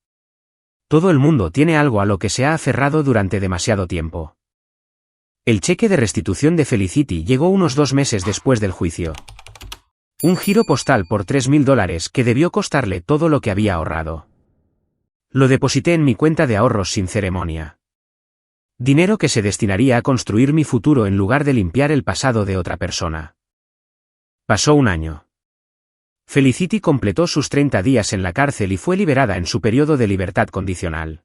Todo el mundo tiene algo a lo que se ha aferrado durante demasiado tiempo. El cheque de restitución de Felicity llegó unos 2 meses después del juicio. Un giro postal por $3.000 que debió costarle todo lo que había ahorrado. Lo deposité en mi cuenta de ahorros sin ceremonia. Dinero que se destinaría a construir mi futuro en lugar de limpiar el pasado de otra persona. Pasó un año. Felicity completó sus 30 días en la cárcel y fue liberada en su periodo de libertad condicional.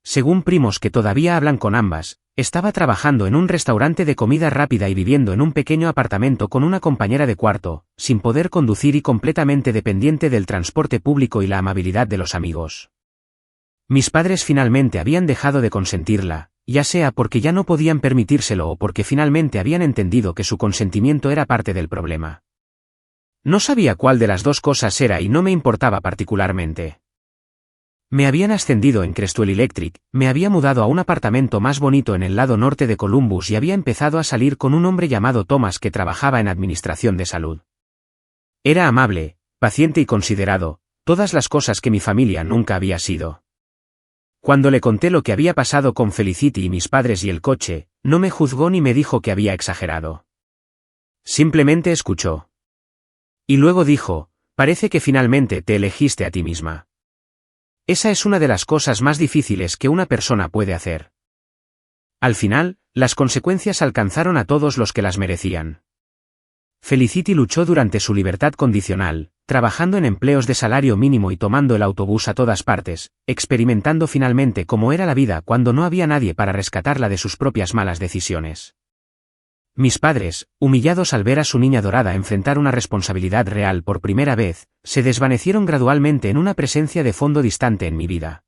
Según primos que todavía hablan con ambas, estaba trabajando en un restaurante de comida rápida y viviendo en un pequeño apartamento con una compañera de cuarto, sin poder conducir y completamente dependiente del transporte público y la amabilidad de los amigos. Mis padres finalmente habían dejado de consentirla, ya sea porque ya no podían permitírselo o porque finalmente habían entendido que su consentimiento era parte del problema. No sabía cuál de las dos cosas era y no me importaba particularmente. Me habían ascendido en Crestwell Electric, me había mudado a un apartamento más bonito en el lado norte de Columbus y había empezado a salir con un hombre llamado Thomas que trabajaba en administración de salud. Era amable, paciente y considerado, todas las cosas que mi familia nunca había sido. Cuando le conté lo que había pasado con Felicity y mis padres y el coche, no me juzgó ni me dijo que había exagerado. Simplemente escuchó. Y luego dijo, parece que finalmente te elegiste a ti misma. Esa es una de las cosas más difíciles que una persona puede hacer. Al final, las consecuencias alcanzaron a todos los que las merecían. Felicity luchó durante su libertad condicional, trabajando en empleos de salario mínimo y tomando el autobús a todas partes, experimentando finalmente cómo era la vida cuando no había nadie para rescatarla de sus propias malas decisiones. Mis padres, humillados al ver a su niña dorada enfrentar una responsabilidad real por primera vez, se desvanecieron gradualmente en una presencia de fondo distante en mi vida.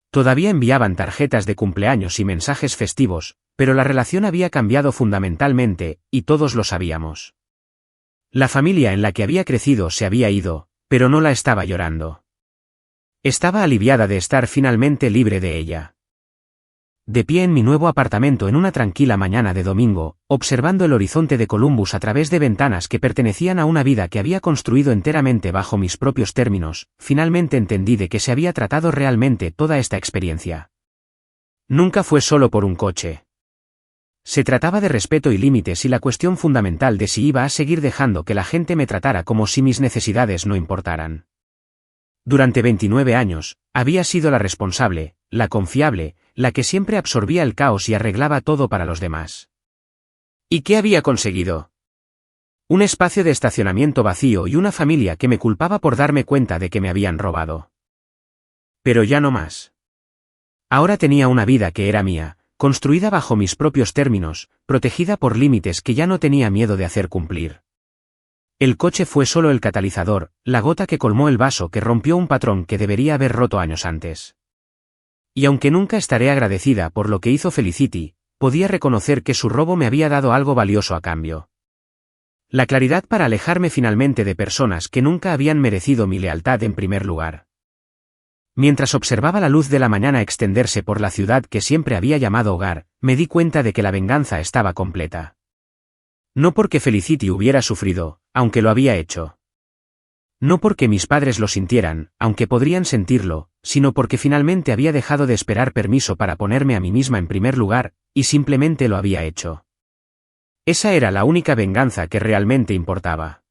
Todavía enviaban tarjetas de cumpleaños y mensajes festivos, pero la relación había cambiado fundamentalmente, y todos lo sabíamos. La familia en la que había crecido se había ido, pero no la estaba llorando. Estaba aliviada de estar finalmente libre de ella. De pie en mi nuevo apartamento en una tranquila mañana de domingo, observando el horizonte de Columbus a través de ventanas que pertenecían a una vida que había construido enteramente bajo mis propios términos, finalmente entendí de qué se había tratado realmente toda esta experiencia. Nunca fue solo por un coche. Se trataba de respeto y límites y la cuestión fundamental de si iba a seguir dejando que la gente me tratara como si mis necesidades no importaran. Durante 29 años, había sido la responsable, la confiable, la que siempre absorbía el caos y arreglaba todo para los demás. ¿Y qué había conseguido? Un espacio de estacionamiento vacío y una familia que me culpaba por darme cuenta de que me habían robado. Pero ya no más. Ahora tenía una vida que era mía, construida bajo mis propios términos, protegida por límites que ya no tenía miedo de hacer cumplir. El coche fue solo el catalizador, la gota que colmó el vaso que rompió un patrón que debería haber roto años antes. Y aunque nunca estaré agradecida por lo que hizo Felicity, podía reconocer que su robo me había dado algo valioso a cambio. La claridad para alejarme finalmente de personas que nunca habían merecido mi lealtad en primer lugar. Mientras observaba la luz de la mañana extenderse por la ciudad que siempre había llamado hogar, me di cuenta de que la venganza estaba completa. No porque Felicity hubiera sufrido, aunque lo había hecho. No porque mis padres lo sintieran, aunque podrían sentirlo, sino porque finalmente había dejado de esperar permiso para ponerme a mí misma en primer lugar, y simplemente lo había hecho. Esa era la única venganza que realmente importaba.